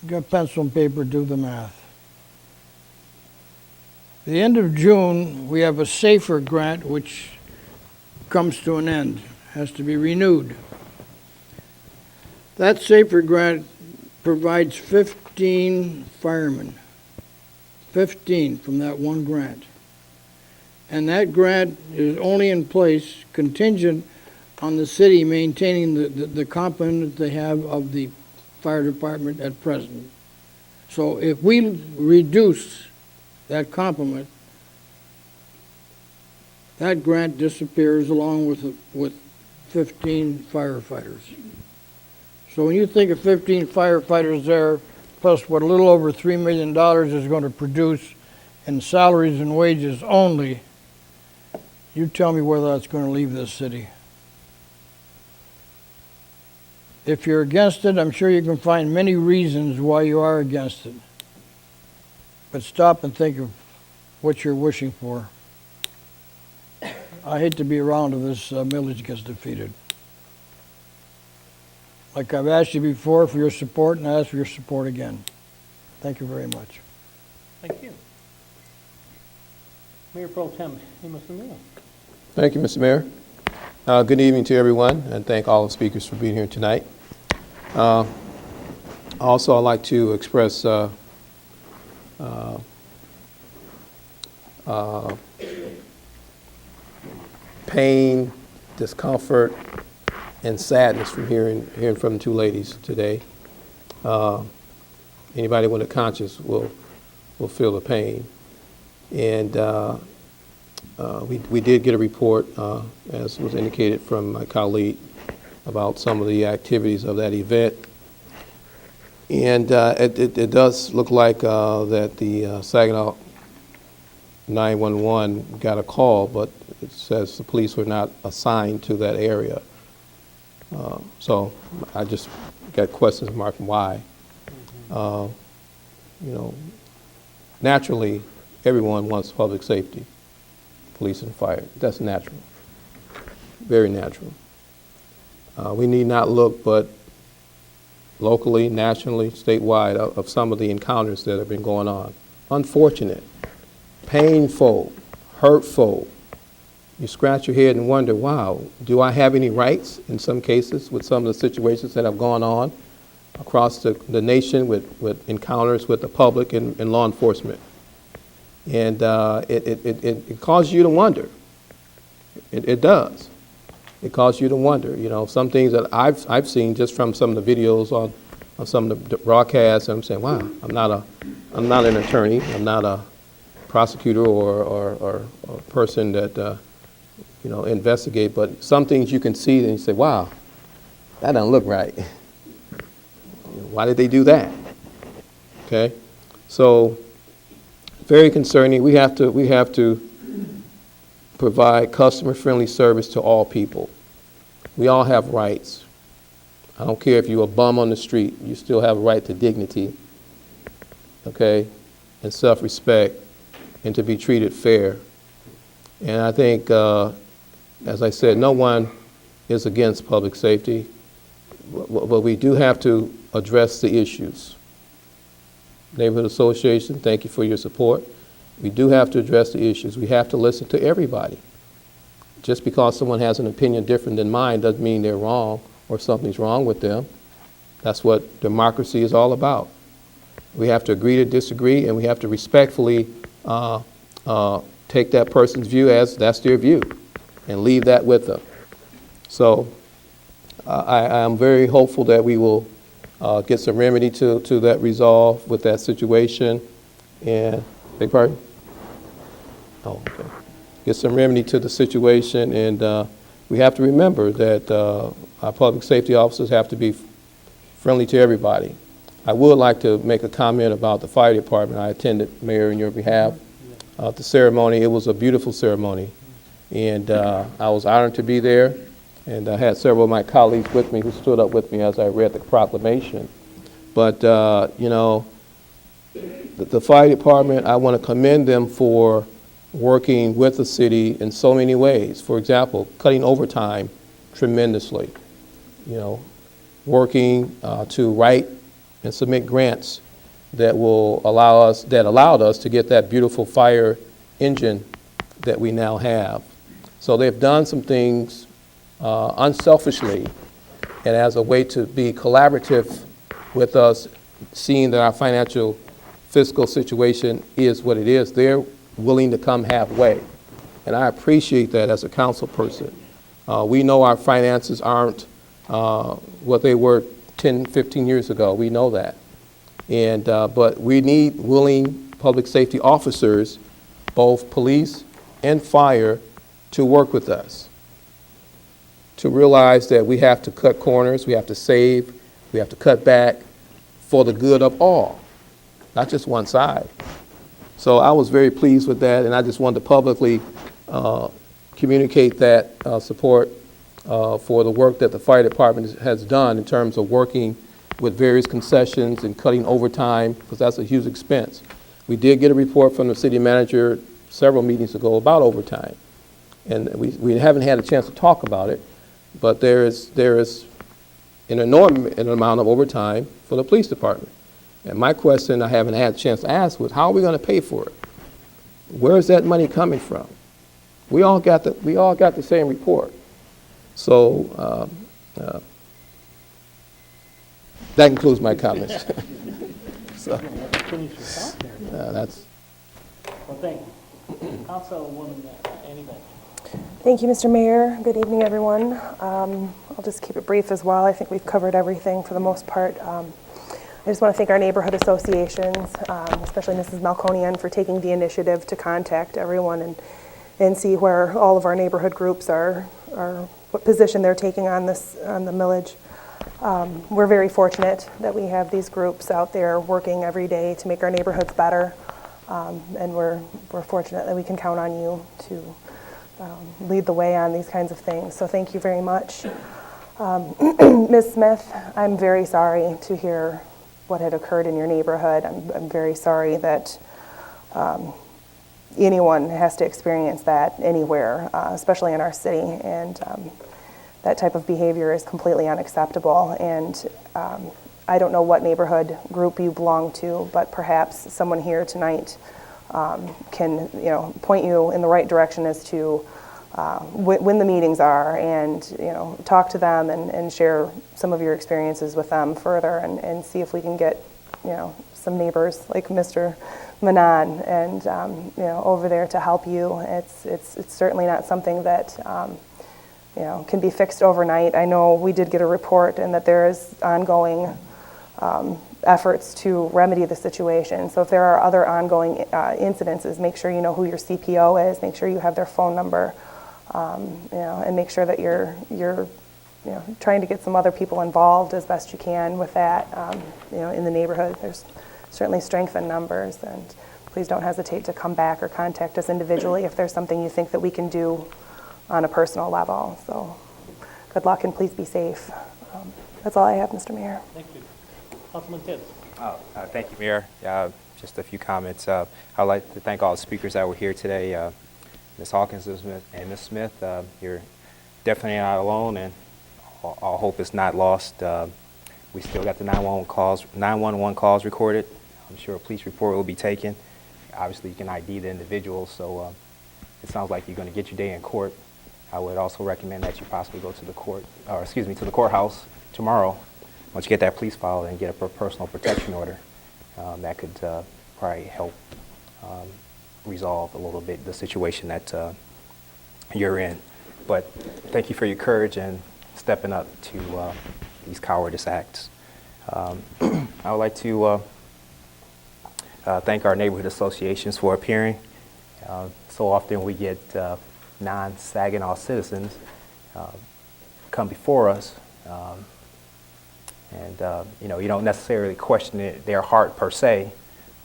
You got pencil and paper, do the math. The end of June, we have a SAFER grant which comes to an end, has to be renewed. That SAFER grant provides 15 firemen, 15 from that one grant. And that grant is only in place contingent on the city maintaining the complement they have of the fire department at present. So if we reduce that complement, that grant disappears along with 15 firefighters. So when you think of 15 firefighters there, plus what a little over $3 million is going to produce in salaries and wages only, you tell me whether that's going to leave this city. If you're against it, I'm sure you can find many reasons why you are against it. But stop and think of what you're wishing for. I hate to be around if this millage gets defeated. Like I've asked you before for your support, and I ask for your support again. Thank you very much. Thank you. Mayor Pro Tem Amos O'Neill. Thank you, Mr. Mayor. Good evening to everyone, and thank all the speakers for being here tonight. Also, I'd like to express pain, discomfort, and sadness from hearing from the two ladies today. Anybody with a conscience will feel the pain. And we did get a report, as was indicated from my colleague, about some of the activities of that event. And it does look like that the Saginaw 911 got a call, but it says the police were not assigned to that area. So I just got questions marked why. Naturally, everyone wants public safety, police and fire. That's natural, very natural. We need not look but locally, nationally, statewide of some of the encounters that have been going on. Unfortunate, painful, hurtful. You scratch your head and wonder, wow, do I have any rights in some cases with some of the situations that have gone on across the nation with encounters with the public and law enforcement? And it causes you to wonder. It does. It causes you to wonder. Some things that I've seen just from some of the videos on some of the broadcasts, and I'm saying, wow, I'm not an attorney, I'm not a prosecutor or a person that investigate, but some things you can see and you say, wow, that doesn't look right. Why did they do that? Okay, so very concerning. We have to provide customer-friendly service to all people. We all have rights. I don't care if you're a bum on the street, you still have a right to dignity, okay, and self-respect, and to be treated fair. And I think, as I said, no one is against public safety, but we do have to address the issues. Neighborhood Association, thank you for your support. We do have to address the issues. We have to listen to everybody. Just because someone has an opinion different than mine doesn't mean they're wrong or something's wrong with them. That's what democracy is all about. We have to agree to disagree, and we have to respectfully take that person's view as that's their view and leave that with them. So I am very hopeful that we will get some remedy to that resolve with that situation. And, beg pardon? Oh, okay. Get some remedy to the situation, and we have to remember that our public safety officers have to be friendly to everybody. I would like to make a comment about the fire department. I attended, Mayor, on your behalf, the ceremony. It was a beautiful ceremony, and I was honored to be there, and I had several of my colleagues with me who stood up with me as I read the proclamation. But, the fire department, I want to commend them for working with the city in so many ways. For example, cutting overtime tremendously, working to write and submit grants that will allowed us to get that beautiful fire engine that we now have. So they've done some things unselfishly and as a way to be collaborative with us, seeing that our financial fiscal situation is what it is. They're willing to come halfway, and I appreciate that as a council person. We know our finances aren't what they were 10, 15 years ago. We know that. And but we need willing public safety officers, both police and fire, to work with us, to realize that we have to cut corners, we have to save, we have to cut back for the good of all, not just one side. So I was very pleased with that, and I just wanted to publicly communicate that support for the work that the fire department has done in terms of working with various concessions and cutting overtime, because that's a huge expense. We did get a report from the city manager several meetings ago about overtime, and we haven't had a chance to talk about it, but there is an enormous amount of overtime for the police department. And my question I haven't had a chance to ask was, how are we going to pay for it? Where is that money coming from? We all got the same report. So that concludes my comments. So, Finish your thought there. that's, Well, thank you. Councilwoman Annie Beck. Thank you, Mr. Mayor. Good evening, everyone. I'll just keep it brief as well. I think we've covered everything for the most part. I just want to thank our neighborhood associations, especially Mrs. Malconian, for taking the initiative to contact everyone and see where all of our neighborhood groups are what position they're taking on this, on the millage. We're very fortunate that we have these groups out there working every day to make our neighborhoods better. And we're fortunate that we can count on you to lead the way on these kinds of things. So thank you very much. Ms. Smith, I'm very sorry to hear what had occurred in your neighborhood. I'm very sorry that anyone has to experience that anywhere, especially in our city. And that type of behavior is completely unacceptable. And I don't know what neighborhood group you belong to, but perhaps someone here tonight can, point you in the right direction as to when the meetings are, and talk to them and share some of your experiences with them further, and see if we can get some neighbors like Mr. Manon and over there to help you. It's certainly not something that can be fixed overnight. I know we did get a report and that there is ongoing efforts to remedy the situation. So if there are other ongoing incidences, make sure you know who your CPO is, make sure you have their phone number, and make sure that you're trying to get some other people involved as best you can with that. In the neighborhood, there's certainly strength in numbers, and please don't hesitate to come back or contact us individually if there's something you think that we can do on a personal level. So good luck and please be safe. That's all I have, Mr. Mayor. Thank you. Councilman Tibbs. Thank you, Mayor. Just a few comments. I'd like to thank all the speakers that were here today. Ms. Hawkins and Ms. Smith, you're definitely not alone, and all hope is not lost. We still got the 911 calls recorded. I'm sure a police report will be taken. Obviously, you can ID the individuals, so it sounds like you're going to get your day in court. I would also recommend that you possibly go to the to the courthouse tomorrow. Once you get that police file and get a personal protection order, that could probably help resolve a little bit the situation that you're in. But thank you for your courage and stepping up to these cowardice acts. I would like to thank our neighborhood associations for appearing. So often we get non-Saginaw citizens come before us, and you don't necessarily question their heart per se,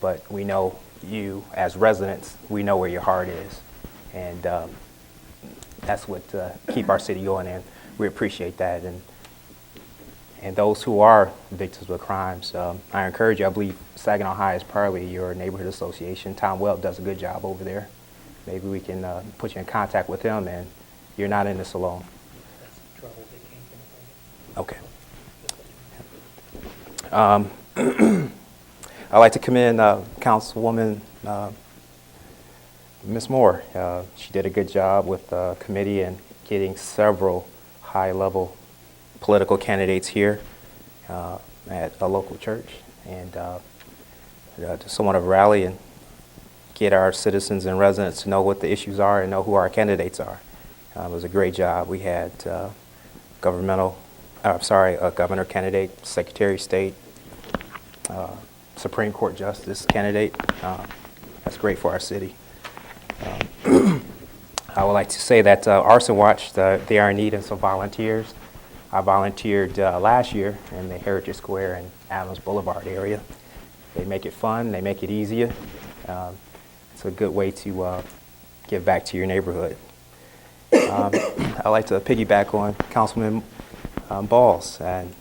but we know you as residents, we know where your heart is, and that's what keep our city going, and we appreciate that. And those who are victims of crimes, I encourage you. I believe Saginaw High is probably your neighborhood association. Tom Webb does a good job over there. Maybe we can put you in contact with him, and you're not in this alone. Okay. I'd like to commend Councilwoman Ms. Moore. She did a good job with the committee and getting several high-level political candidates here at a local church, and to somewhat of a rally and get our citizens and residents to know what the issues are and know who our candidates are. It was a great job. We had a governor candidate, Secretary of State, Supreme Court Justice candidate. That's great for our city. I would like to say that Arson Watch, they are in need of some volunteers. I volunteered last year in the Heritage Square and Adams Boulevard area. They make it fun, they make it easier. It's a good way to give back to your neighborhood. I'd like to piggyback on Councilman Balls, and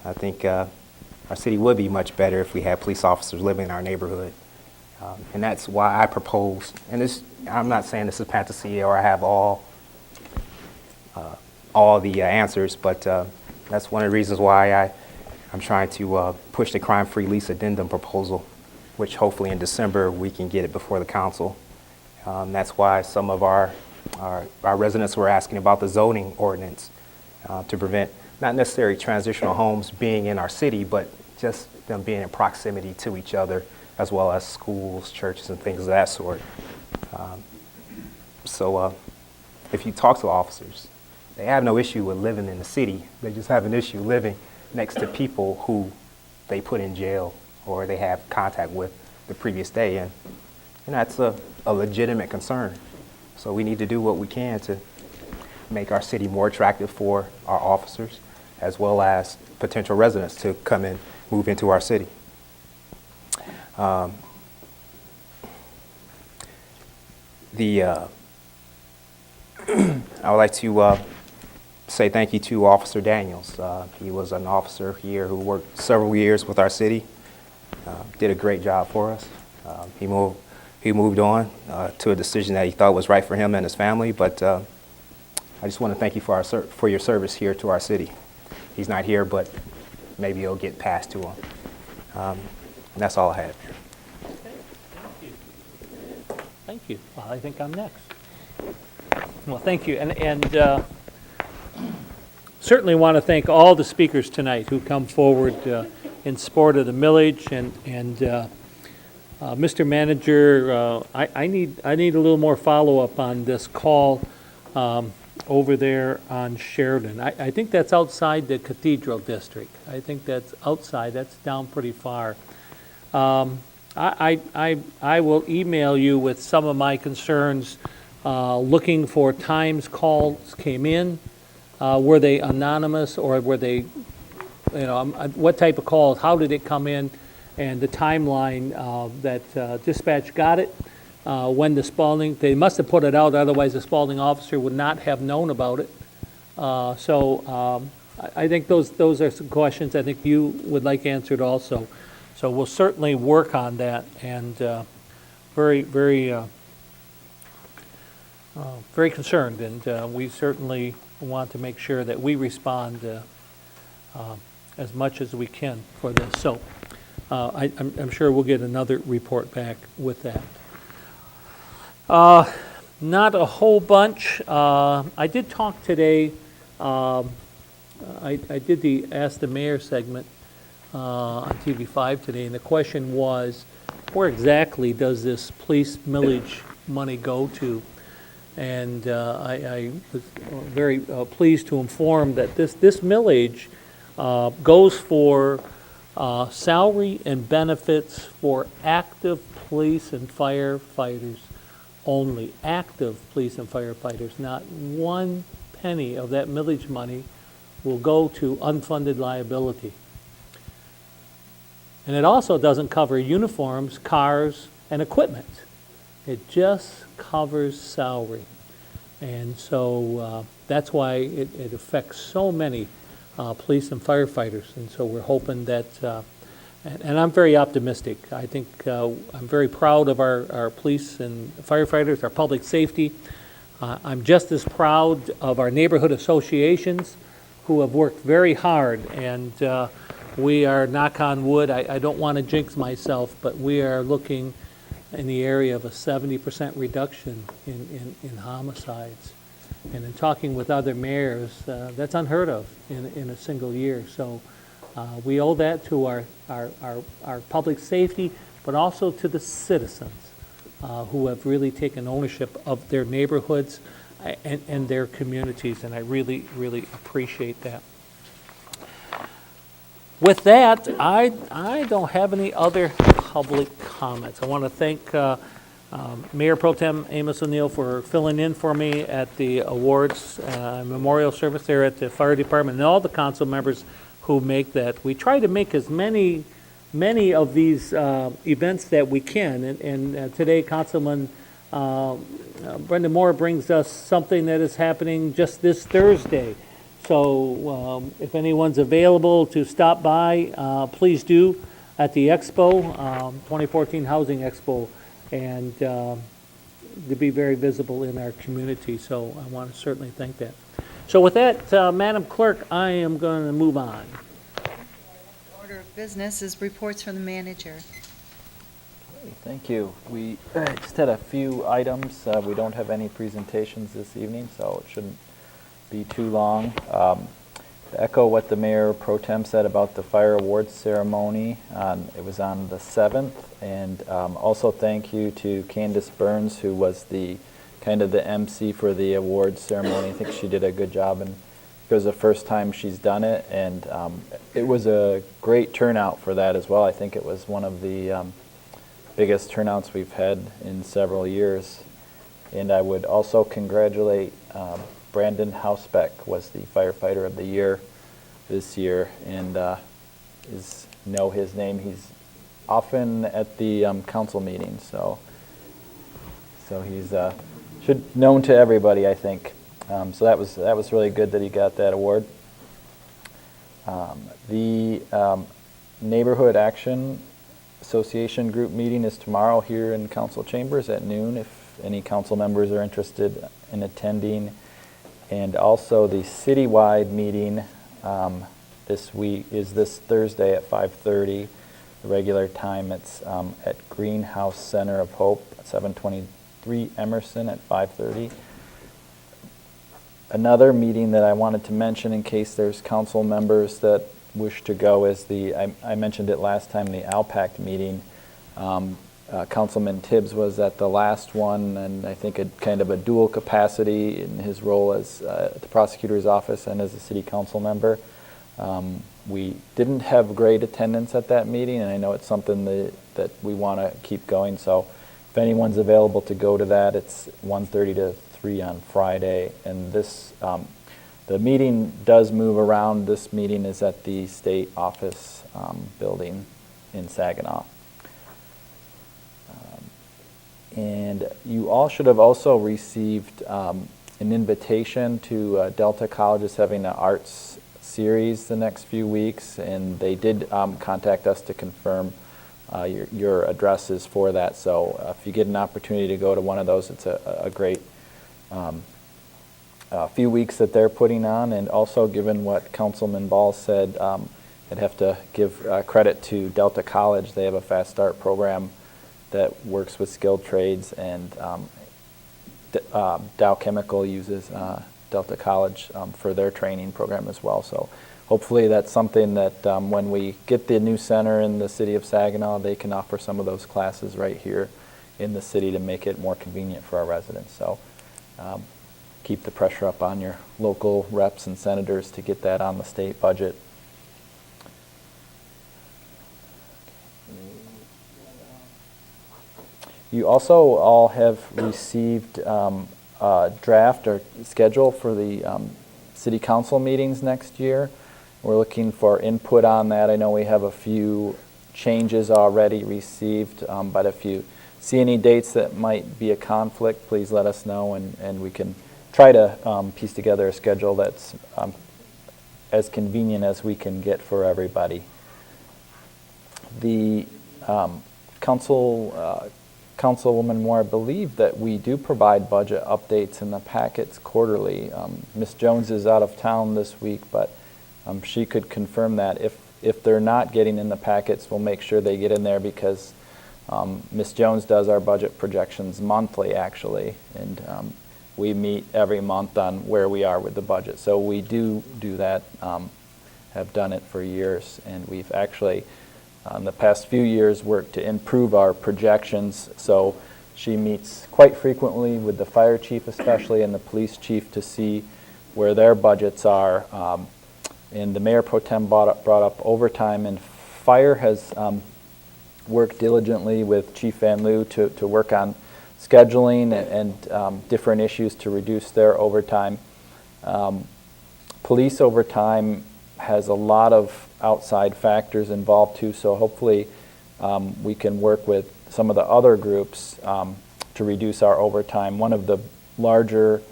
I think our city would be much better if we had police officers living in our neighborhood. And that's why I proposed, and this, I'm not saying this is fantasy or I have all the answers, but that's one of the reasons why I'm trying to push the crime-free lease addendum proposal, which hopefully in December we can get it before the council. That's why some of our residents were asking about the zoning ordinance to prevent not necessarily transitional homes being in our city, but just them being in proximity to each other, as well as schools, churches, and things of that sort. So if you talk to officers, they have no issue with living in the city. They just have an issue living next to people who they put in jail or they have contact with the previous day. And that's a legitimate concern. So we need to do what we can to make our city more attractive for our officers, as well as potential residents to come and move into our city. I would like to say thank you to Officer Daniels. He was an officer here who worked several years with our city, did a great job for us. He moved on to a decision that he thought was right for him and his family, but I just want to thank you for your service here to our city. He's not here, but maybe it'll get passed to him. And that's all I have. Thank you. Well, I think I'm next. Well, thank you. And certainly want to thank all the speakers tonight who come forward in support of the millage. And Mr. Manager, I need a little more follow-up on this call over there on Sheridan. I think that's outside the Cathedral District. I think that's outside. That's down pretty far. I will email you with some of my concerns, looking for times calls came in. Were they anonymous, or were they, what type of calls, how did it come in, and the timeline that dispatch got it, when the Spalding, they must have put it out, otherwise the Spalding officer would not have known about it. I think those are some questions I think you would like answered also. So we'll certainly work on that, and very concerned, and we certainly want to make sure that we respond as much as we can for this. So I'm sure we'll get another report back with that. Not a whole bunch. I did talk today. I did the Ask the Mayor segment on TV5 today, and the question was, where exactly does this police millage money go to? And I was very pleased to inform that this millage goes for salary and benefits for active police and firefighters only. Active police and firefighters. Not one penny of that millage money will go to unfunded liability. And it also doesn't cover uniforms, cars, and equipment. It just covers salary. And so that's why it affects so many police and firefighters. And so we're hoping that, and I'm very optimistic. I think I'm very proud of our police and firefighters, our public safety. I'm just as proud of our neighborhood associations who have worked very hard, and we are, knock on wood, I don't want to jinx myself, but we are looking in the area of a 70% reduction in homicides. And in talking with other mayors, that's unheard of in a single year. So we owe that to our public safety, but also to the citizens who have really taken ownership of their neighborhoods and their communities, and I really, really appreciate that. With that, I don't have any other public comments. I want to thank Mayor Pro Tem Amos O'Neill for filling in for me at the awards memorial service there at the fire department, and all the council members who make that. We try to make as many of these events that we can, and today Councilman Brenda Moore brings us something that is happening just this Thursday. So if anyone's available to stop by, please do at the Expo, 2014 Housing Expo, and to be very visible in our community. So I want to certainly thank that. So with that, Madam Clerk, I am going to move on. Order of business is reports from the manager. Thank you. We just had a few items. We don't have any presentations this evening, so it shouldn't be too long. to echo what the Mayor Pro Tem said about the fire awards ceremony. It was on the 7th, and also thank you to Candace Burns, who was the kind of the MC for the awards ceremony. I think she did a good job, and it was the first time she's done it, and it was a great turnout for that as well. I think it was one of the biggest turnouts we've had in several years. And I would also congratulate Brandon Hausbeck was the firefighter of the year this year, and know his name. He's often at the council meetings, so he's known to everybody, I think. So that was really good that he got that award. The Neighborhood Action Association group meeting is tomorrow here in council chambers at noon, if any council members are interested in attending. And also the citywide meeting this week is this Thursday at 5:30. The regular time, it's at Greenhouse Center of Hope, 723 Emerson at 5:30. Another meeting that I wanted to mention in case there's council members that wish to go is I mentioned it last time, the ALPAC meeting. Councilman Tibbs was at the last one, and I think kind of a dual capacity in his role as at the prosecutor's office and as a city council member. We didn't have great attendance at that meeting, and I know it's something that we want to keep going. So if anyone's available to go to that, it's 1:30 to 3 on Friday. And this the meeting does move around. This meeting is at the state office building in Saginaw. And you all should have also received an invitation to Delta College is having an arts series the next few weeks, and they did contact us to confirm your addresses for that. So if you get an opportunity to go to one of those, it's a great few weeks that they're putting on. And also, given what Councilman Ball said, I'd have to give credit to Delta College. They have a Fast Start program that works with skilled trades, and Dow Chemical uses Delta College for their training program as well. So hopefully that's something that when we get the new center in the city of Saginaw, they can offer some of those classes right here in the city to make it more convenient for our residents. So keep the pressure up on your local reps and senators to get that on the state budget. You also all have received a draft or schedule for the city council meetings next year. We're looking for input on that. I know we have a few changes already received, but if you see any dates that might be a conflict, please let us know, and we can try to piece together a schedule that's as convenient as we can get for everybody. The Councilwoman Moore, I believe that we do provide budget updates in the packets quarterly. Ms. Jones is out of town this week, but she could confirm that. If they're not getting in the packets, we'll make sure they get in there, because Ms. Jones does our budget projections monthly, actually, and we meet every month on where we are with the budget. So we do that, have done it for years, and we've actually in the past few years worked to improve our projections. So she meets quite frequently with the fire chief especially and the police chief to see where their budgets are. And the Mayor Pro Tem brought up overtime, and fire has worked diligently with Chief Van Loo to work on scheduling and different issues to reduce their overtime. Police overtime has a lot of outside factors involved too, so hopefully we can work with some of the other groups to reduce our overtime. One of the larger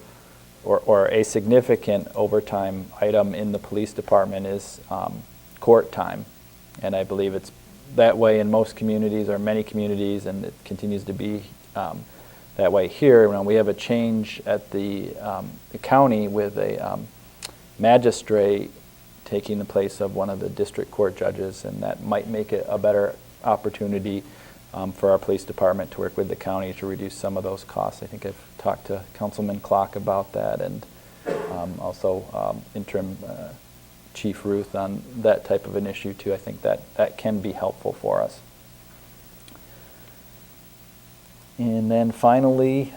or a significant overtime item in the police department is court time, and I believe it's that way in most communities or many communities, and it continues to be that way here. When we have a change at the county with a magistrate taking the place of one of the district court judges, and that might make it a better opportunity for our police department to work with the county to reduce some of those costs. I think I've talked to Councilman Clark about that, and also interim Chief Ruth on that type of an issue too. I think that can be helpful for us. And then finally,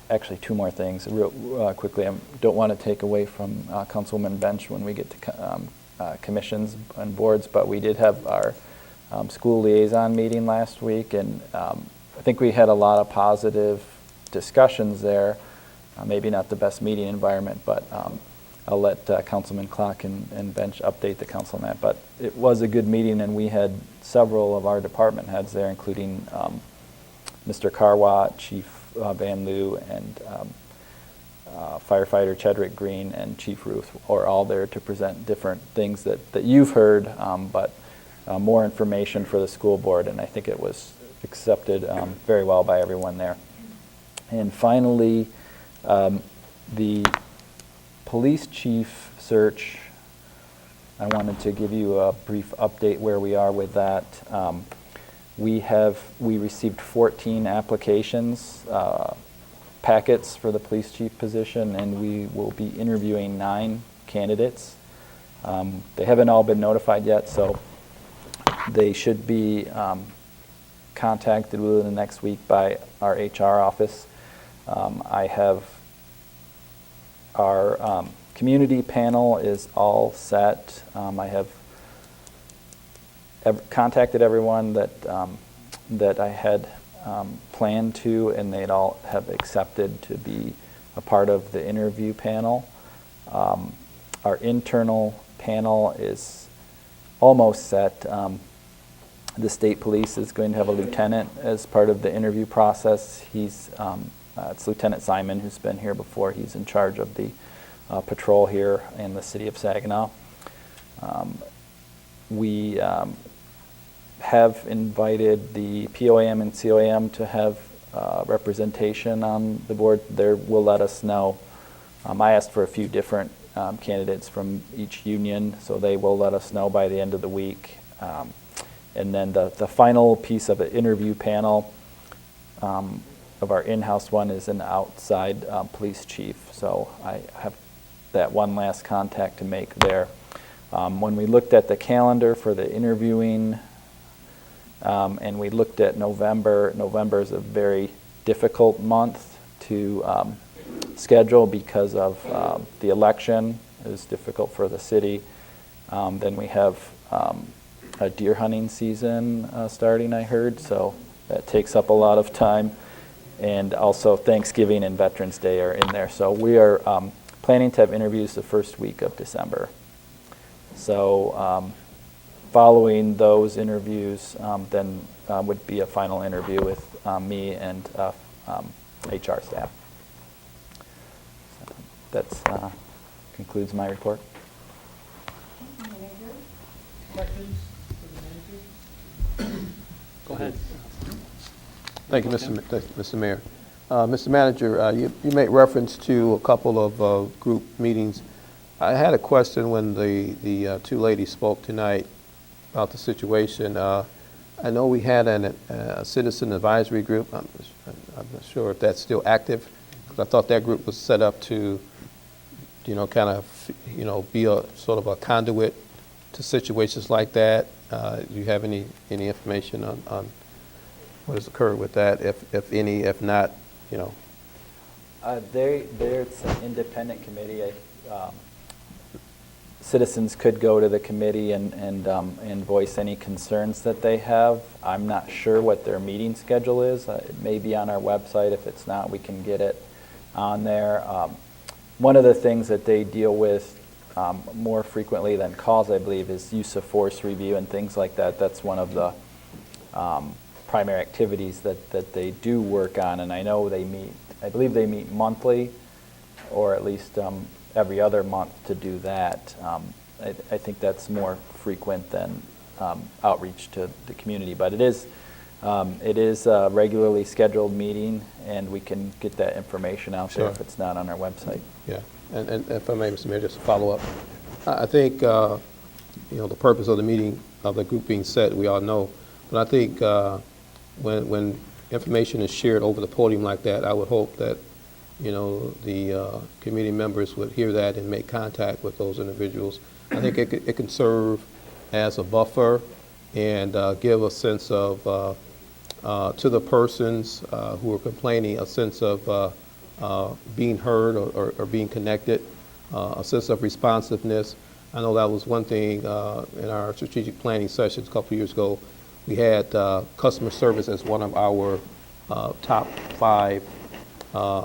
actually two more things real quickly. I don't want to take away from Councilwoman Bench when we get to commissions and boards, but we did have our school liaison meeting last week, and I think we had a lot of positive discussions there. Maybe not the best meeting environment, but I'll let Councilman Clark and Bench update the council on that. But it was a good meeting, and we had several of our department heads there, including Mr. Carwat, Chief Van Loo, and firefighter Chedrick Green and Chief Ruth are all there to present different things that you've heard, but more information for the school board, and I think it was accepted very well by everyone there. And finally, the police chief search, I wanted to give you a brief update where we are with that. We received 14 applications, packets for the police chief position, and we will be interviewing 9 candidates. They haven't all been notified yet, so they should be contacted within the next week by our HR office. I have our community panel is all set. I have contacted everyone that I had planned to, and they'd all have accepted to be a part of the interview panel. Our internal panel is almost set. The state police is going to have a lieutenant as part of the interview process. It's Lieutenant Simon, who's been here before. He's in charge of the patrol here in the city of Saginaw. We have invited the POAM and COAM to have representation on the board. They will let us know. I asked for a few different candidates from each union, so they will let us know by the end of the week. And then the final piece of an interview panel of our in-house one is an outside police chief. So I have that one last contact to make there. When we looked at the calendar for the interviewing, and we looked at November is a very difficult month to schedule because of the election. It is difficult for the city. Then we have a deer hunting season starting, I heard, so that takes up a lot of time. And also Thanksgiving and Veterans Day are in there. So we are planning to have interviews the first week of December. So following those interviews, then would be a final interview with me and HR staff. So that concludes my report. Questions for the manager? Go ahead. Thank you, Mr. Mayor. Mr. Manager, you made reference to a couple of group meetings. I had a question when the two ladies spoke tonight about the situation. I know we had a citizen advisory group. I'm not sure if that's still active, because I thought that group was set up to, kind of, be a sort of a conduit to situations like that. Do you have any information on what has occurred with that, if any, if not, It's an independent committee. Citizens could go to the committee and voice any concerns that they have. I'm not sure what their meeting schedule is. It may be on our website. If it's not, we can get it on there. One of the things that they deal with more frequently than calls, I believe, is use of force review and things like that. That's one of the primary activities that they do work on, and I know I believe they meet monthly, or at least every other month to do that. I think that's more frequent than outreach to the community, but it is a regularly scheduled meeting, and we can get that information out there if it's not on our website. Yeah, and if I may, Mr. Mayor, just to follow up, I think the purpose of the meeting, of the group being set, we all know, but I think when information is shared over the podium like that, I would hope that the community members would hear that and make contact with those individuals. I think it can serve as a buffer and give a sense of, to the persons who are complaining, a sense of being heard or being connected, a sense of responsiveness. I know that was one thing in our strategic planning sessions a couple years ago. We had customer service as one of our top 5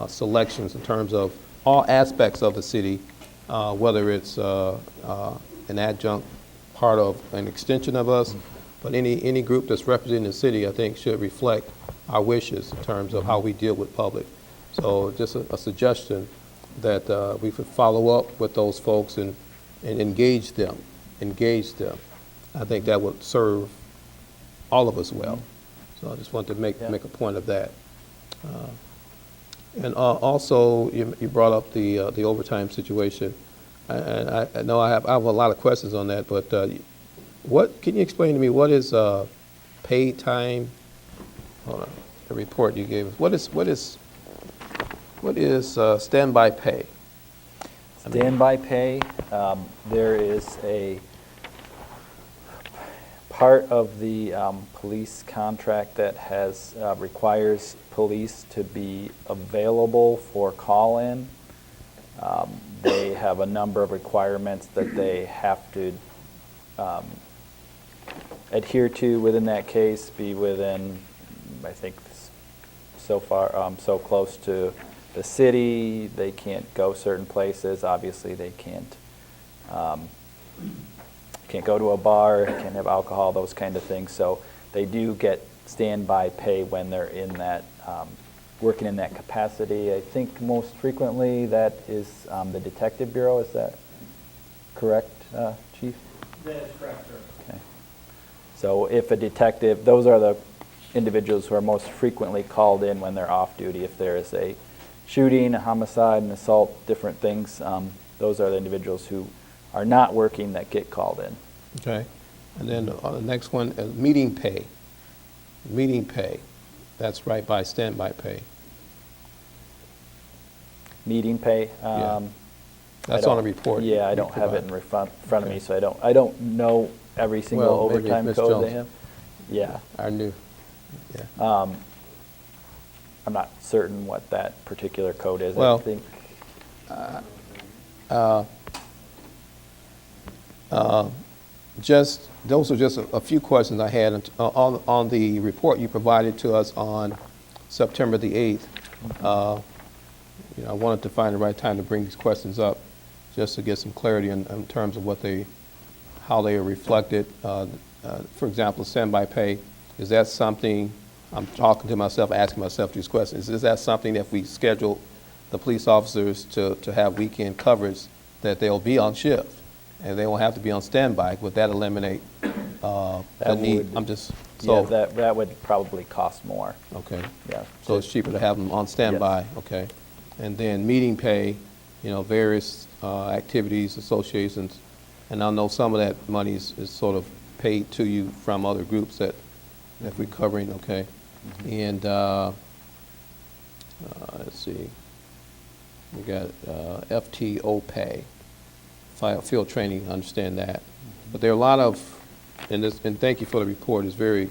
selections in terms of all aspects of the city, whether it's an adjunct part of an extension of us, but any group that's representing the city, I think, should reflect our wishes in terms of how we deal with public. So just a suggestion that we could follow up with those folks and engage them. I think that would serve all of us well. So I just wanted to make a point of that. And also, you brought up the overtime situation. And I know I have a lot of questions on that, but what can you explain to me? What is paid time? Hold on, the report you gave us. What is standby pay? Standby pay, there is a part of the police contract that has requires police to be available for call-in. They have a number of requirements that they have to adhere to within that case, be within, I think, so far, so close to the city. They can't go certain places. Obviously, they can't go to a bar, can't have alcohol, those kind of things. So they do get standby pay when they're in that, working in that capacity. I think most frequently that is the Detective Bureau. Is that correct, Chief? That is correct, sir. Okay. So if a detective, those are the individuals who are most frequently called in when they're off duty. If there is a shooting, a homicide, an assault, different things, those are the individuals who are not working that get called in. Okay. And then on the next one, meeting pay. Meeting pay. That's right by standby pay. Meeting pay. Yeah. That's on a report. Yeah, I don't have it in front of me, so I don't know every single overtime Ms. code Jones. they have. Yeah. I knew. Yeah. I'm not certain what that particular code is. Well, I think. Those are just a few questions I had on the report you provided to us on September the 8th. I wanted to find the right time to bring these questions up, just to get some clarity in terms of how they are reflected. For example, standby pay, is that something, I'm talking to myself, asking myself these questions, is that something that if we schedule the police officers to have weekend coverage, that they'll be on shift and they won't have to be on standby? Would that eliminate the need? That would probably cost more. Okay. Yeah. So it's cheaper to have them on standby. Yes. Okay. And then meeting pay, various activities, associations, and I know some of that money is sort of paid to you from other groups that we're covering. Okay. And let's see, we got FTO pay, field training. I understand that, but there are a lot of, and thank you for the report. It's very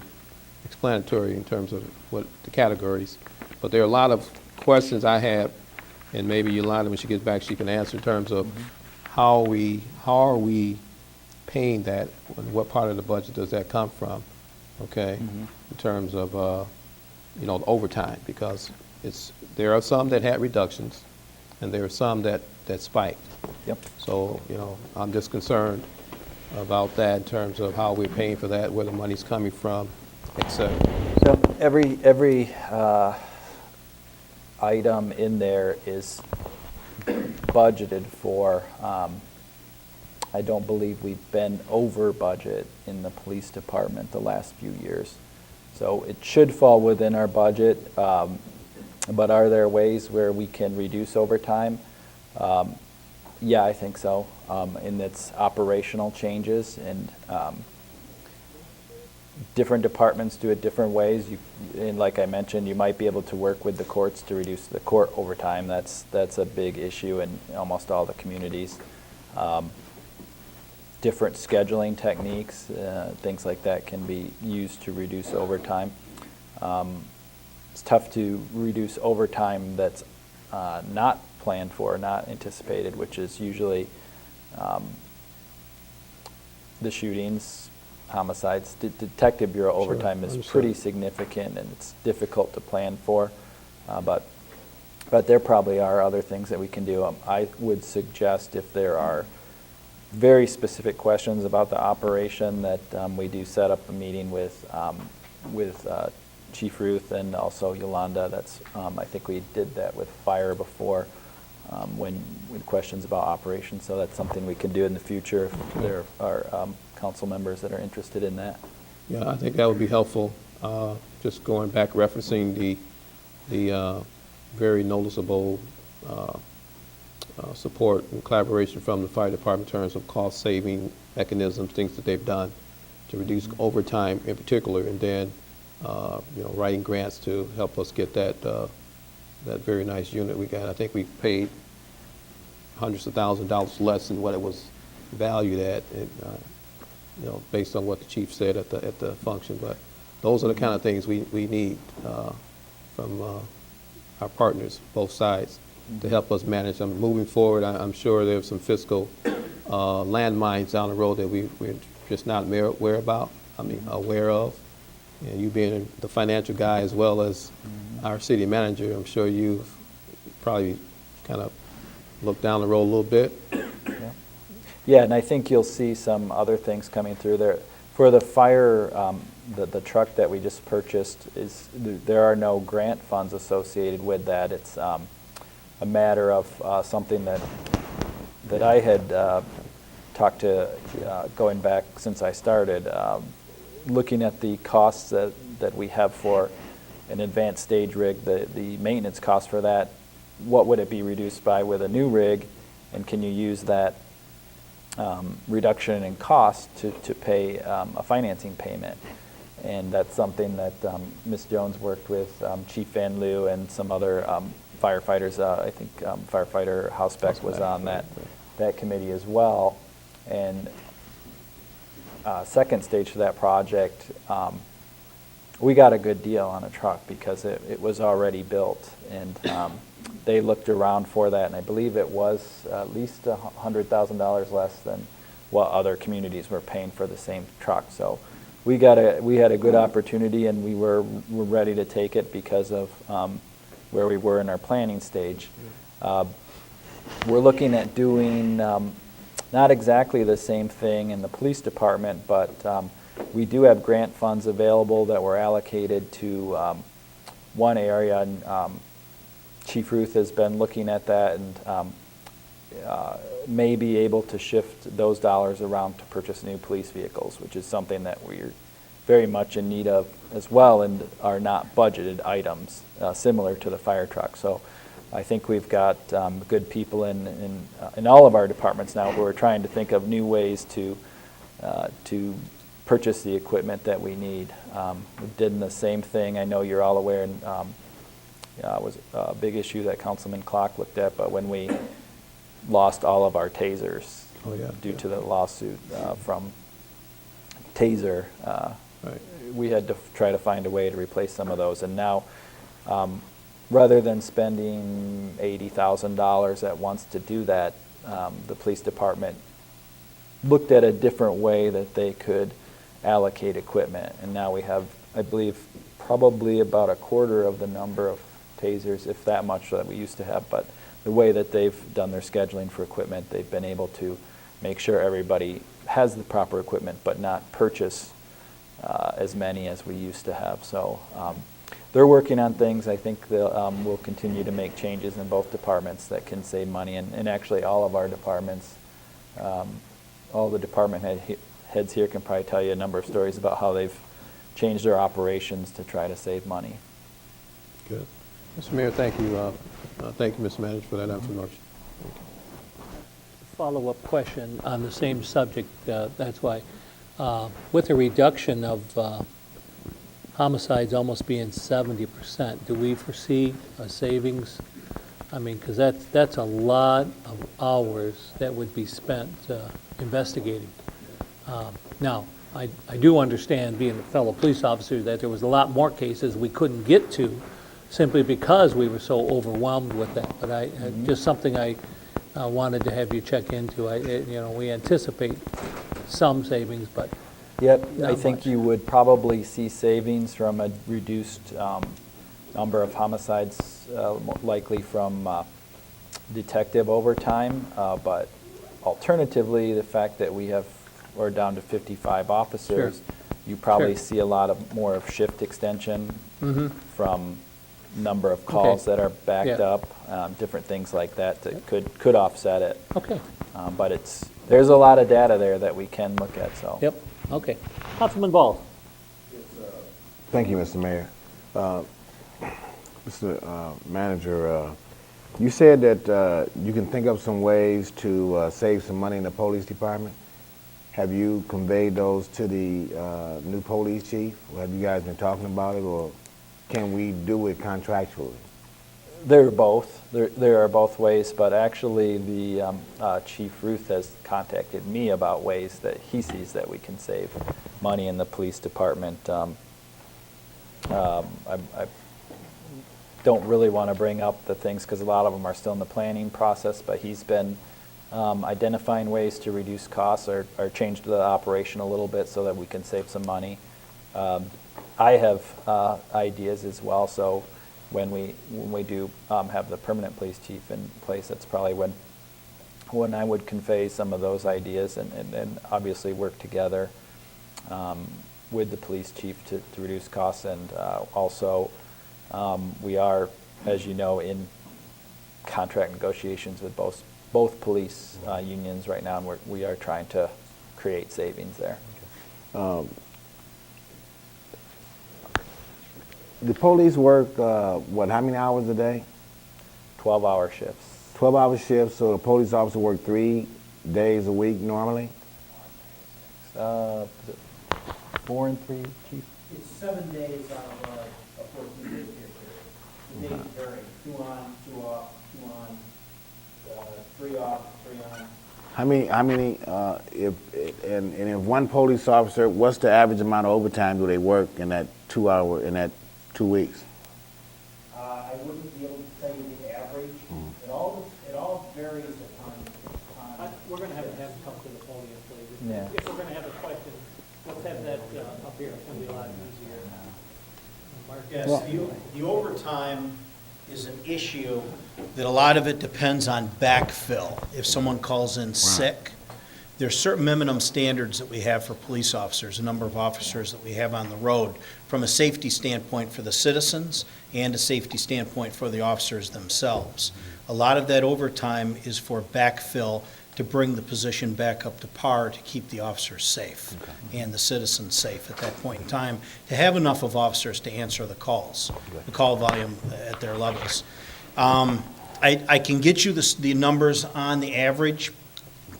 explanatory in terms of what the categories, but there are a lot of questions I have. And maybe Yolanda, when she gets back, she can answer in terms of how are we paying that, and what part of the budget does that come from, okay, in terms of, the overtime, because there are some that had reductions, and there are some that spiked. Yep. So, I'm just concerned about that in terms of how we're paying for that, where the money's coming from, et cetera. So every item in there is budgeted for. I don't believe we've been over budget in the police department the last few years. So it should fall within our budget, but are there ways where we can reduce overtime? Yeah, I think so, and it's operational changes, and Different departments do it different ways. And like I mentioned, you might be able to work with the courts to reduce the court overtime. That's a big issue in almost all the communities. Different scheduling techniques, things like that can be used to reduce overtime. It's tough to reduce overtime that's not planned for, not anticipated, which is usually the shootings, homicides. Detective Bureau overtime is pretty significant, and it's difficult to plan for. But there probably are other things that we can do. I would suggest if there are very specific questions about the operation that we do set up a meeting with Chief Ruth and also Yolanda. That's I think we did that with fire before when questions about operations. So that's something we can do in the future if there are council members that are interested in that. Yeah, I think that would be helpful. Just going back, referencing the very noticeable support and collaboration from the fire department in terms of cost-saving mechanisms, things that they've done to reduce overtime in particular, and then writing grants to help us get that very nice unit we got. I think we paid hundreds of thousands of dollars less than what it was valued at, and, based on what the chief said at the function. But those are the kind of things we need from our partners, both sides, to help us manage them. Moving forward, I'm sure there's some fiscal landmines down the road that we're just not aware of. And you being the financial guy as well as our city manager, I'm sure you've probably kind of looked down the road a little bit. Yeah, and I think you'll see some other things coming through there. For the fire, the truck that we just purchased, there are no grant funds associated with that. It's a matter of something that I had talked to going back since I started, looking at the costs that we have for an advanced stage rig, the maintenance cost for that. What would it be reduced by with a new rig, and can you use that reduction in cost to pay a financing payment? And that's something that Ms. Jones worked with Chief Van Loo and some other firefighters. I think firefighter Housebeck was on that committee as well. And second stage for that project, we got a good deal on a truck because it was already built, and they looked around for that, and I believe it was at least $100,000 less than what other communities were paying for the same truck. So we had a good opportunity, and we were ready to take it because of where we were in our planning stage. We're looking at doing not exactly the same thing in the police department, but we do have grant funds available that were allocated to one area, and Chief Ruth has been looking at that and may be able to shift those dollars around to purchase new police vehicles, which is something that we're very much in need of as well, and are not budgeted items similar to the fire truck. So I think we've got good people in all of our departments now who are trying to think of new ways to purchase the equipment that we need. We did the same thing. I know you're all aware, and it was a big issue that Councilman Clark looked at, but when we lost all of our tasers due to the lawsuit from Taser, we had to try to find a way to replace some of those. And now, rather than spending $80,000 at once to do that, the police department looked at a different way that they could allocate equipment. And now we have, I believe, probably about a quarter of the number of tasers, if that much, that we used to have. But the way that they've done their scheduling for equipment, they've been able to make sure everybody has the proper equipment, but not purchase as many as we used to have. So they're working on things. I think we'll continue to make changes in both departments that can save money. And actually all of our departments, all the department heads here can probably tell you a number of stories about how they've changed their operations to try to save money. Good. Mr. Mayor, thank you. Thank you, Mr. Manager, for that information. Follow-up question on the same subject. That's why with a reduction of homicides almost being 70%, do we foresee a savings? I mean, because that's a lot of hours that would be spent investigating. Now, I do understand, being a fellow police officer, that there was a lot more cases we couldn't get to simply because we were so overwhelmed with that. But just something I wanted to have you check into. We anticipate some savings, but Yep, not I think much. you would probably see savings from a reduced number of homicides, likely from detective overtime, but alternatively, the fact that we're down to 55 officers, Sure. you probably Sure. see a lot more of shift extension Mhm. from number of calls Okay. that are backed Yeah. up, different things like that could offset it. Okay. But there's a lot of data there that we can look at, so. Yep, okay. Councilman Ball. Thank you, Mr. Mayor. Mr. Manager, you said that you can think of some ways to save some money in the police department. Have you conveyed those to the new police chief? Or have you guys been talking about it, or can we do it contractually? They're both. There are both ways, but actually the Chief Ruth has contacted me about ways that he sees that we can save money in the police department. I don't really want to bring up the things because a lot of them are still in the planning process, but he's been identifying ways to reduce costs or change the operation a little bit so that we can save some money. I have ideas as well, so when we do have the permanent police chief in place, that's probably when I would convey some of those ideas and obviously work together with the police chief to reduce costs. And also, we are, as you know, in contract negotiations with both police unions right now, and we are trying to create savings there. The police work, how many hours a day? 12-hour shifts. 12-hour shifts, so the police officer work 3 days a week normally? Is it 4 and 3, Chief? It's 7 days out of a 14-day period. The days vary, 2 on, 2 off, 2 on, 3 off, 3 on. How many, if one police officer, what's the average amount of overtime do they work in that 2 weeks? I wouldn't be able to tell you the average. It all varies upon. We're going to have him come to the podium, please. Yeah. If we're going to have a question, let's have that up here. It's going to be a lot easier. Mark? Yes, the overtime is an issue that a lot of it depends on backfill. If someone calls in sick, there's certain minimum standards that we have for police officers, a number of officers that we have on the road, from a safety standpoint for the citizens and a safety standpoint for the officers themselves. A lot of that overtime is for backfill to bring the position back up to par to keep the officers safe and the citizens safe at that point in time, to have enough of officers to answer the calls, the call volume at their levels. I can get you the numbers on the average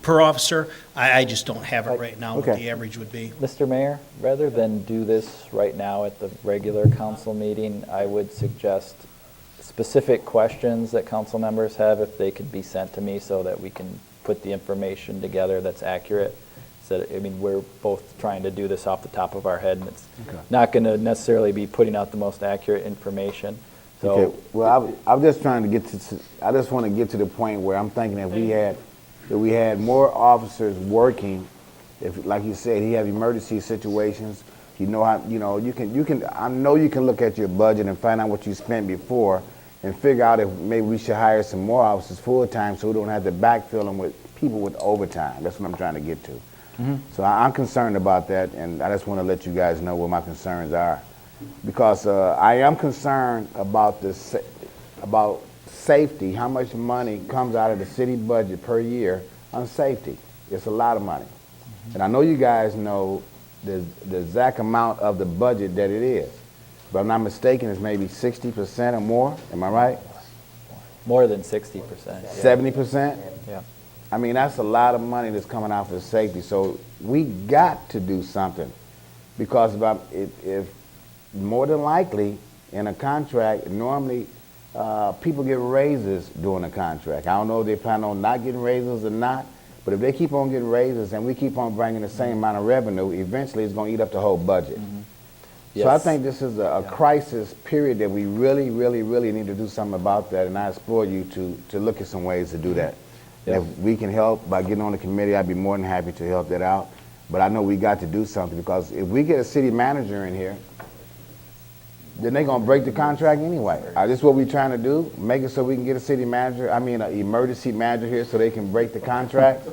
per officer. I just don't have it right now what the average would be. Mr. Mayor, rather than do this right now at the regular council meeting, I would suggest specific questions that council members have, if they could be sent to me so that we can put the information together that's accurate. So, I mean, we're both trying to do this off the top of our head, and it's not going to necessarily be putting out the most accurate information. So, Okay, well, I'm just trying to I just want to get to the point where I'm thinking if we had more officers working, if, like you said, he have emergency situations, you know how, I know you can look at your budget and find out what you spent before and figure out if maybe we should hire some more officers full-time so we don't have to backfill them with people with overtime. That's what I'm trying to get to. So I'm concerned about that, and I just want to let you guys know what my concerns are. Because I am concerned about about safety, how much money comes out of the city budget per year on safety. It's a lot of money. And I know you guys know the exact amount of the budget that it is. But if I'm not mistaken, it's maybe 60% or more. Am I right? more than 60%. 70%? Yeah. I mean, that's a lot of money that's coming out for safety. So we got to do something, because if more than likely in a contract, normally people get raises during a contract. I don't know if they plan on not getting raises or not, but if they keep on getting raises and we keep on bringing the same amount of revenue, eventually it's going to eat up the whole budget. So I Yes. think this is a crisis period that we really, really, really need to do something about that, and I explore you to look at some ways to do that. And if we can help by getting on the committee, I'd be more than happy to help that out. But I know we got to do something, because if we get a city manager in here, then they're going to break the contract anyway. This is what we're trying to do, make it so we can get a city manager, an emergency manager here so they can break the contract.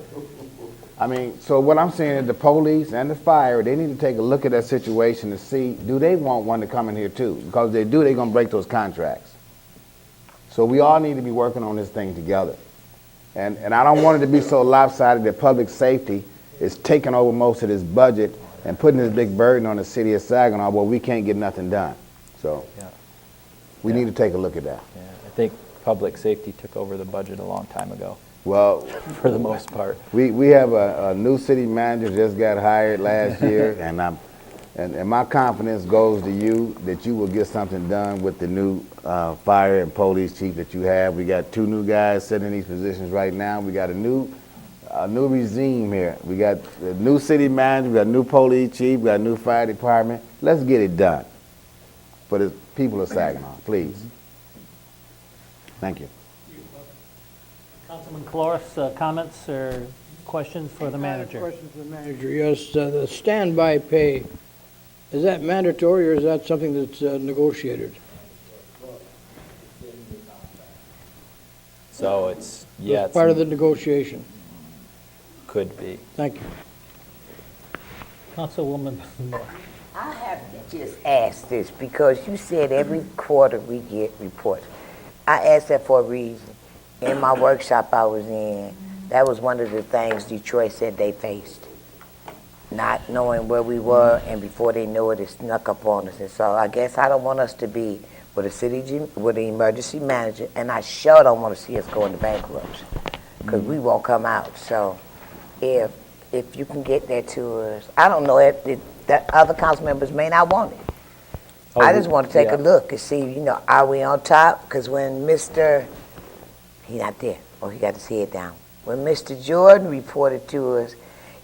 I mean, so what I'm saying is the police and the fire, they need to take a look at that situation to see, do they want one to come in here too? Because if they do, they're going to break those contracts. So we all need to be working on this thing together. And I don't want it to be so lopsided that public safety is taking over most of this budget and putting this big burden on the city of Saginaw where we can't get nothing done. So we need to take a look at that. Yeah, I think public safety took over the budget a long time ago. Well, for the most part. We have a new city manager just got hired last year, and my confidence goes to you that you will get something done with the new fire and police chief that you have. We got 2 new guys sitting in these positions right now. We got a new regime here. We got a new city manager, we got a new police chief, we got a new fire department. Let's get it done for the people of Saginaw, please. Thank you. Councilman Cloris, comments or questions for the manager? Question for the manager, yes. The standby pay, is that mandatory or is that something that's negotiated? So it's, yeah. It's part of the negotiation. Could be. Thank you. Councilwoman Moore. I have to just ask this, because you said every quarter we get reports. I asked that for a reason. In my workshop I was in, that was one of the things Detroit said they faced. Not knowing where we were, and before they knew it, it snuck up on us. And so I guess I don't want us to be with the emergency manager, and I sure don't want to see us go into bankruptcy, because we won't come out. So if you can get that to us, I don't know if the other council members may not want it. I just want to take a look and see, are we on top? Because when he's not there, he got his head down. When Mr. Jordan reported to us,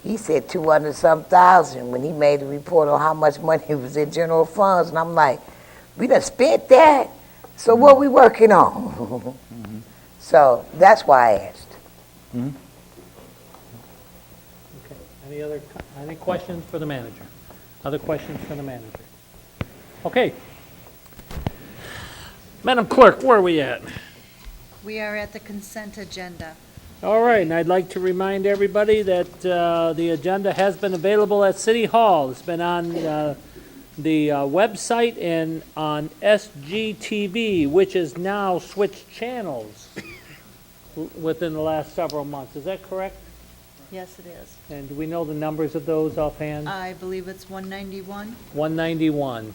he said 200-some thousand when he made the report on how much money was in general funds. And I'm like, we done spent that? So what we working on? So that's why I asked. Okay. Any questions for the manager? Other questions for the manager? Okay. Madam Clerk, where are we at? We are at the consent agenda. All right, and I'd like to remind everybody that the agenda has been available at City Hall. It's been on the website and on SGTV, which has now switched channels within the last several months. Is that correct? Yes, it is. And do we know the numbers of those offhand? I believe it's 191. 191.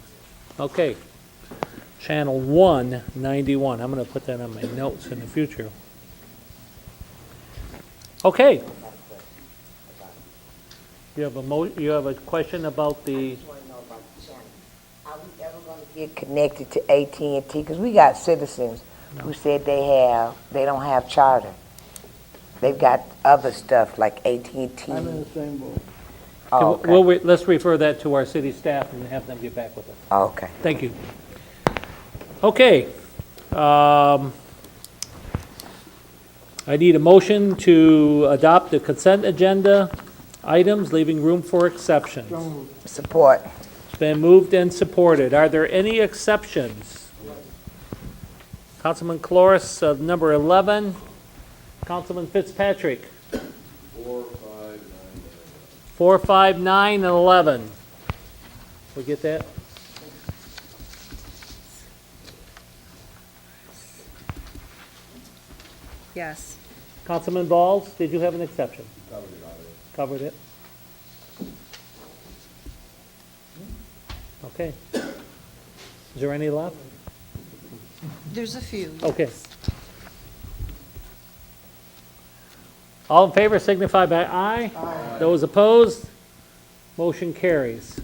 Okay. Channel 191. I'm going to put that on my notes in the future. Okay. You have a question about the... Are we ever going to get connected to AT&T? Because we got citizens who said they don't have charter. They've got other stuff like AT&T. I'm in the same boat. Oh, okay. Let's refer that to our city staff and have them get back with us. Okay. Thank you. Okay. I need a motion to adopt the consent agenda items, leaving room for exceptions. Support. It's been moved and supported. Are there any exceptions? Councilman Cloris, number 11. Councilman Fitzpatrick. 4, 5, 9, and 11. We get that? Yes. Councilman Balls, did you have an exception? Covered it. Okay. Is there any left? There's a few. Okay. All in favor signify by aye. Aye. Those opposed, motion carries.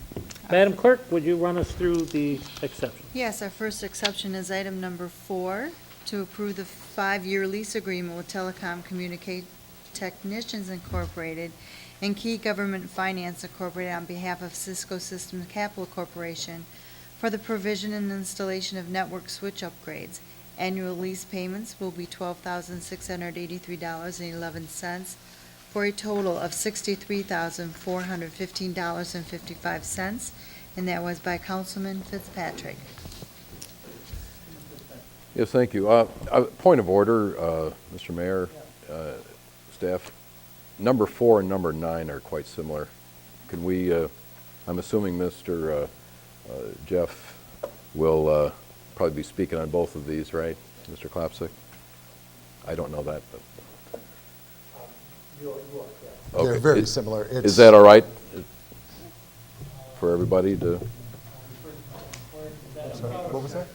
Madam Clerk, would you run us through the exception? Yes, our first exception is item number 4, to approve the 5-year lease agreement with Telecom Communicate Technicians Incorporated and Key Government Finance Incorporated on behalf of Cisco Systems Capital Corporation for the provision and installation of network switch upgrades. Annual lease payments will be $12,683.11 for a total of $63,415.55, and that was by Councilman Fitzpatrick. Yes, thank you. Point of order, Mr. Mayor, staff. Number 4 and number 9 are quite similar. Can we, I'm assuming Mr. Jeff will probably be speaking on both of these, right, Mr. Klopsick? I don't know that, but. Okay. They're very similar. Is that all right for everybody to? What was that?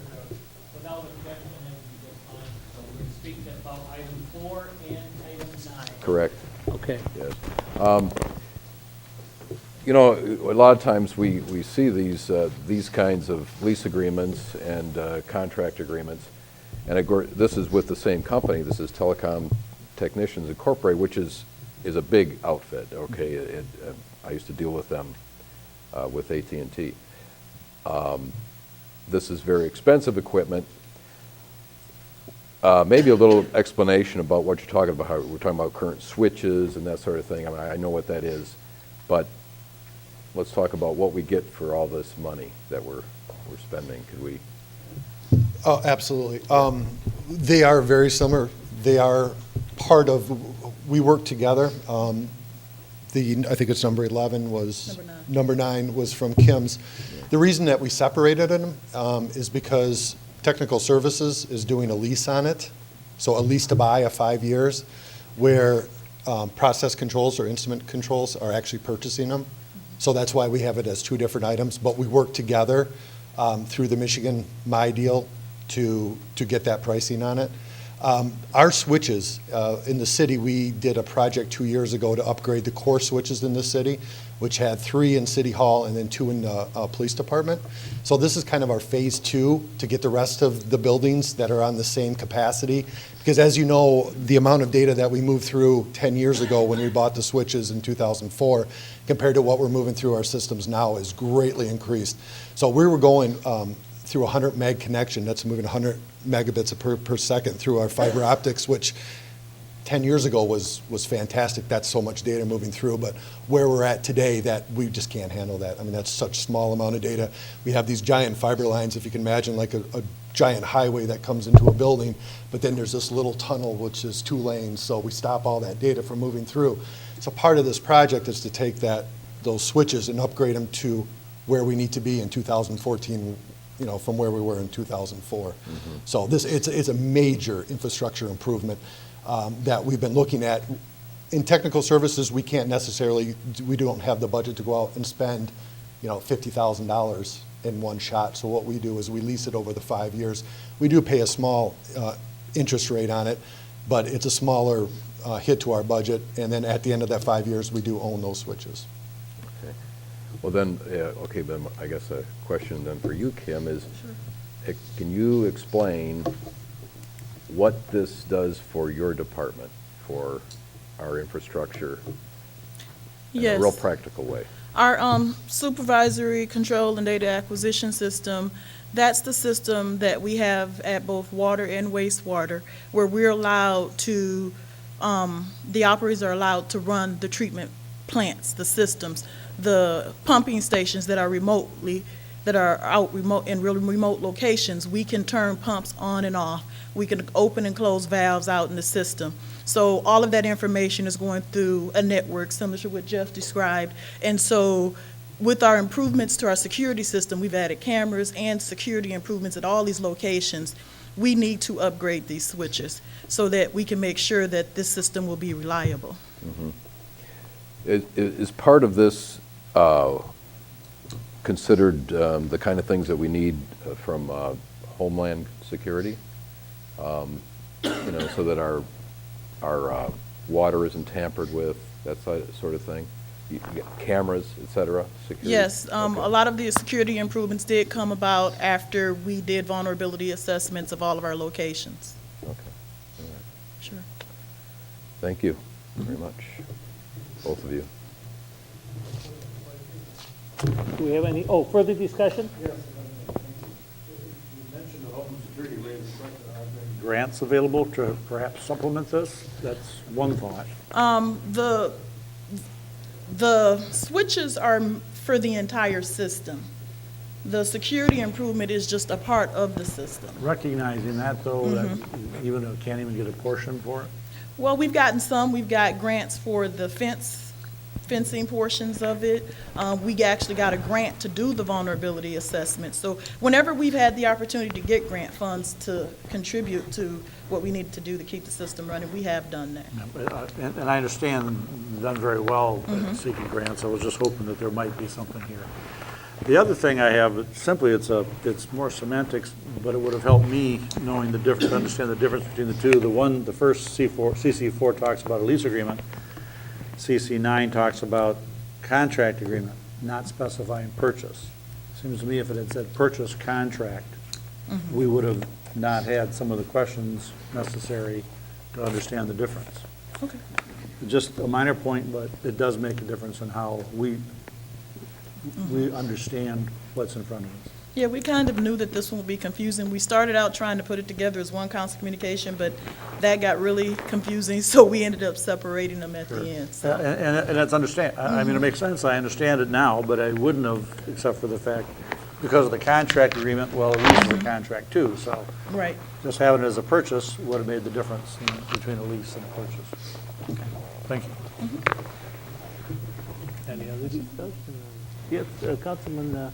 Without objection, that would be just fine. So we're going to speak about item 4 and item 9. Correct. Okay. Yes. You know, a lot of times we see these kinds of lease agreements and contract agreements, and this is with the same company. This is Telecom Technicians Incorporated, which is a big outfit. Okay, I used to deal with them with AT&T. This is very expensive equipment. Maybe a little explanation about what you're talking about. How we're talking about current switches and that sort of thing. I mean, I know what that is, but let's talk about what we get for all this money that we're spending. Could we? Oh, absolutely. They are very similar. They are part of. We work together. I think it's number 11 was number 9 was from Kim's. The reason that we separated them is because Technical Services is doing a lease on it, so a lease to buy of 5 years, where process controls or instrument controls are actually purchasing them. So that's why we have it as 2 different items, but we work together through the Michigan My deal to get that pricing on it. Our switches in the city, we did a project 2 years ago to upgrade the core switches in the city, which had 3 in City Hall and then 2 in the police department. So this is kind of our phase 2 to get the rest of the buildings that are on the same capacity. Because as you know, the amount of data that we moved through 10 years ago when we bought the switches in 2004 compared to what we're moving through our systems now is greatly increased. So we were going through a 100 meg connection, that's moving 100 megabits per second through our fiber optics, which 10 years ago was fantastic. That's so much data moving through, but where we're at today, that we just can't handle that. I mean, that's such small amount of data. We have these giant fiber lines, if you can imagine, like a giant highway that comes into a building, but then there's this little tunnel, which is 2 lanes, so we stop all that data from moving through. So part of this project is to take those switches and upgrade them to where we need to be in 2014, you know, from where we were in 2004. Mm-hmm. So it's a major infrastructure improvement that we've been looking at. In Technical Services, we don't have the budget to go out and spend, you know, $50,000 in one shot. So what we do is we lease it over the 5 years. We do pay a small interest rate on it, but it's a smaller hit to our budget. And then at the end of that 5 years, we do own those switches. Well then, okay, then I guess a question then for you, Kim, is can you explain what this does for your department, for our infrastructure in a real practical way? Our supervisory control and data acquisition system, that's the system that we have at both water and wastewater, where we're allowed to, the operators are allowed to run the treatment plants, the systems, the pumping stations that are out remote in really remote locations. We can turn pumps on and off. We can open and close valves out in the system. So all of that information is going through a network similar to what Jeff described. And so with our improvements to our security system, we've added cameras and security improvements at all these locations. We need to upgrade these switches so that we can make sure that this system will be reliable. Mm-hmm. Is part of this considered the kind of things that we need from Homeland Security? You know, so that our water isn't tampered with, that sort of thing? You get cameras, et cetera, security? Yes, Okay. a lot of the security improvements did come about after we did vulnerability assessments of all of our locations. Okay, all right. Sure. Thank you very much, both of you. Do we have any, further discussion? Yes. You mentioned the Homeland Security raised the question, are there grants available to perhaps supplement this? That's one thought. The switches are for the entire system. The security improvement is just a part of the system. Recognizing that, though, that even though it can't even get a portion for it? Well, we've gotten some. We've got grants for the fencing portions of it. We actually got a grant to do the vulnerability assessment. So whenever we've had the opportunity to get grant funds to contribute to what we need to do to keep the system running, we have done that. And I understand you've done very well at seeking grants. I was just hoping that there might be something here. The other thing I have, simply it's more semantics, but it would have helped me knowing the difference, understand the difference between the two. The first CC4 talks about a lease agreement. CC9 talks about contract agreement, not specifying purchase. Seems to me if it had said purchase contract, we would have not had some of the questions necessary to understand the difference. Okay. Just a minor point, but it does make a difference in how we understand what's in front of us. Yeah, we kind of knew that this one would be confusing. We started out trying to put it together as one council communication, but that got really confusing, so we ended up separating them at the end. So. And that's I mean, it makes sense. I understand it now, but I wouldn't have, except for the fact, because of the contract agreement, well, a lease is a contract too, so. Right. Just having it as a purchase would have made the difference between a lease and a purchase. Okay. Thank you. Any other discussion? Yes, Councilman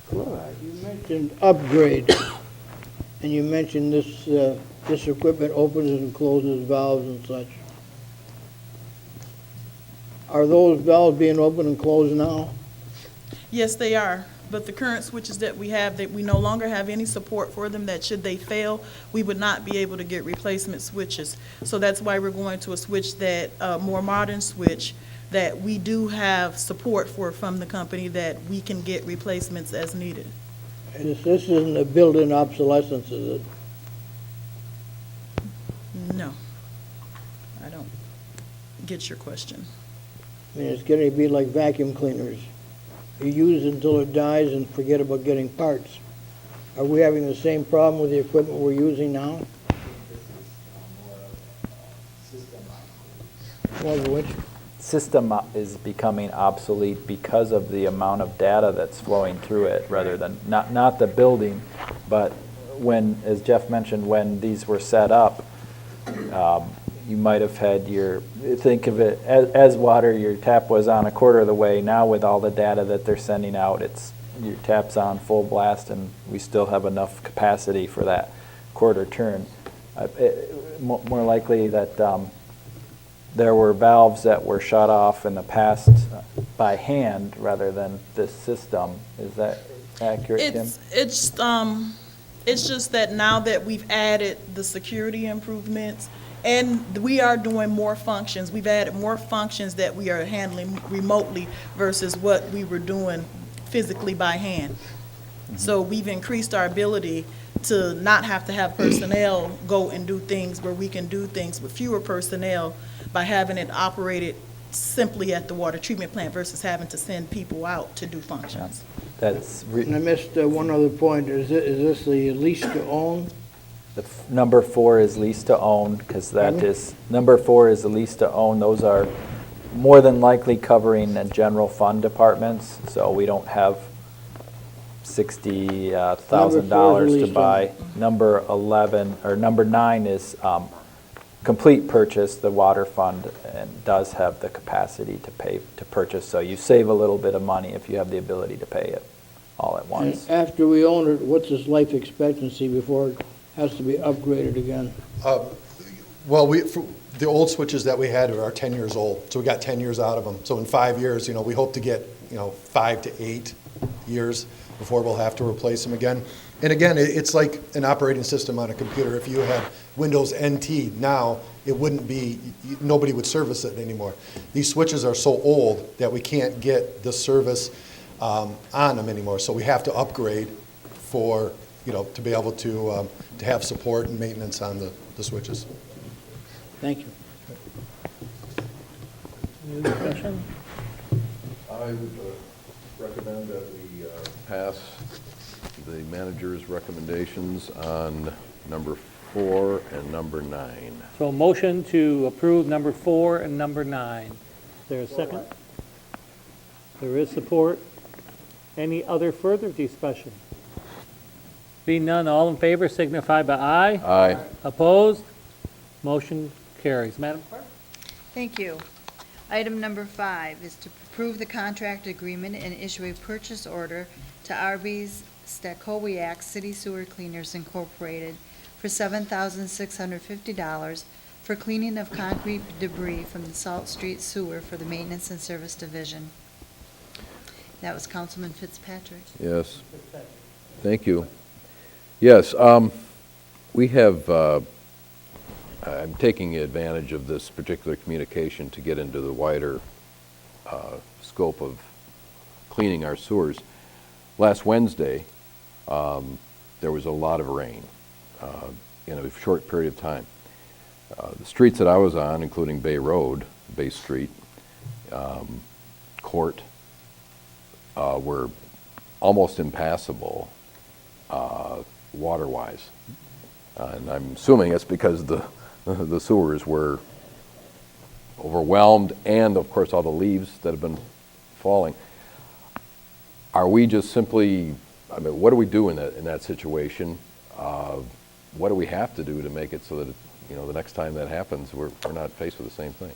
Flora. You mentioned upgrade, and you mentioned this equipment opens and closes valves and such. Are those valves being opened and closed now? Yes, they are. But the current switches that we have, that we no longer have any support for them, that should they fail, we would not be able to get replacement switches. So that's why we're going to a switch that, more modern switch, that we do have support for from the company, that we can get replacements as needed. And this isn't a built-in obsolescence, is it? No. I don't get your question. I mean, it's going to be like vacuum cleaners. You use it until it dies and forget about getting parts. Are we having the same problem with the equipment we're using now? More of which? System is becoming obsolete because of the amount of data that's flowing through it, rather than, not the building, but when, as Jeff mentioned, when these were set up, you might have had think of it as water, your tap was on a quarter of the way. Now with all the data that they're sending out, your tap's on full blast, and we still have enough capacity for that quarter turn. More likely that there were valves that were shut off in the past by hand rather than this system. Is that accurate, Kim? It's just that now that we've added the security improvements, and we are doing more functions. We've added more functions that we are handling remotely versus what we were doing physically by hand. So we've increased our ability to not have to have personnel go and do things, where we can do things with fewer personnel by having it operated simply at the water treatment plant versus having to send people out to do functions. And I missed one other point. Is this the lease to own? Number 4 is lease to own, because number 4 is the lease to own. Those are more than likely covering the general fund departments, so we don't have $60,000 to buy. Number 11 or number 9 is complete purchase. The water fund and does have the capacity to purchase, so you save a little bit of money if you have the ability to pay it all at once. And after we own it, what's its life expectancy before it has to be upgraded again? Well, the old switches that we had are 10 years old, so we got 10 years out of them. So in 5 years, we hope to get 5 to 8 years before we'll have to replace them again. And again, it's like an operating system on a computer. If you have Windows NT now, it wouldn't be, nobody would service it anymore. These switches are so old that we can't get the service on them anymore, so we have to upgrade for, to be able to have support and maintenance on the switches. Thank you. Any discussion? I would recommend that we pass the manager's recommendations on number 4 and number 9. So motion to approve number 4 and number 9. Is there a second? There is support. Any other further discussion? Being none, all in favor signify by aye. Aye. Opposed? Motion carries. Madam Clerk? Thank you. Item number 5 is to approve the contract agreement and issue a purchase order to Arby's Stakowiak City Sewer Cleaners Incorporated for $7,650 for cleaning of concrete debris from the Salt Street Sewer for the Maintenance and Service Division. That was Councilman Fitzpatrick. Yes. Thank you. Yes, we have, I'm taking advantage of this particular communication to get into the wider scope of cleaning our sewers. Last Wednesday, there was a lot of rain in a short period of time. The streets that I was on, including Bay Road, Bay Street, Court, were almost impassable water-wise. And I'm assuming it's because the sewers were overwhelmed and, of course, all the leaves that have been falling. Are we just simply, I mean, what do we do in that situation? What do we have to do to make it so that, the next time that happens, we're not faced with the same thing?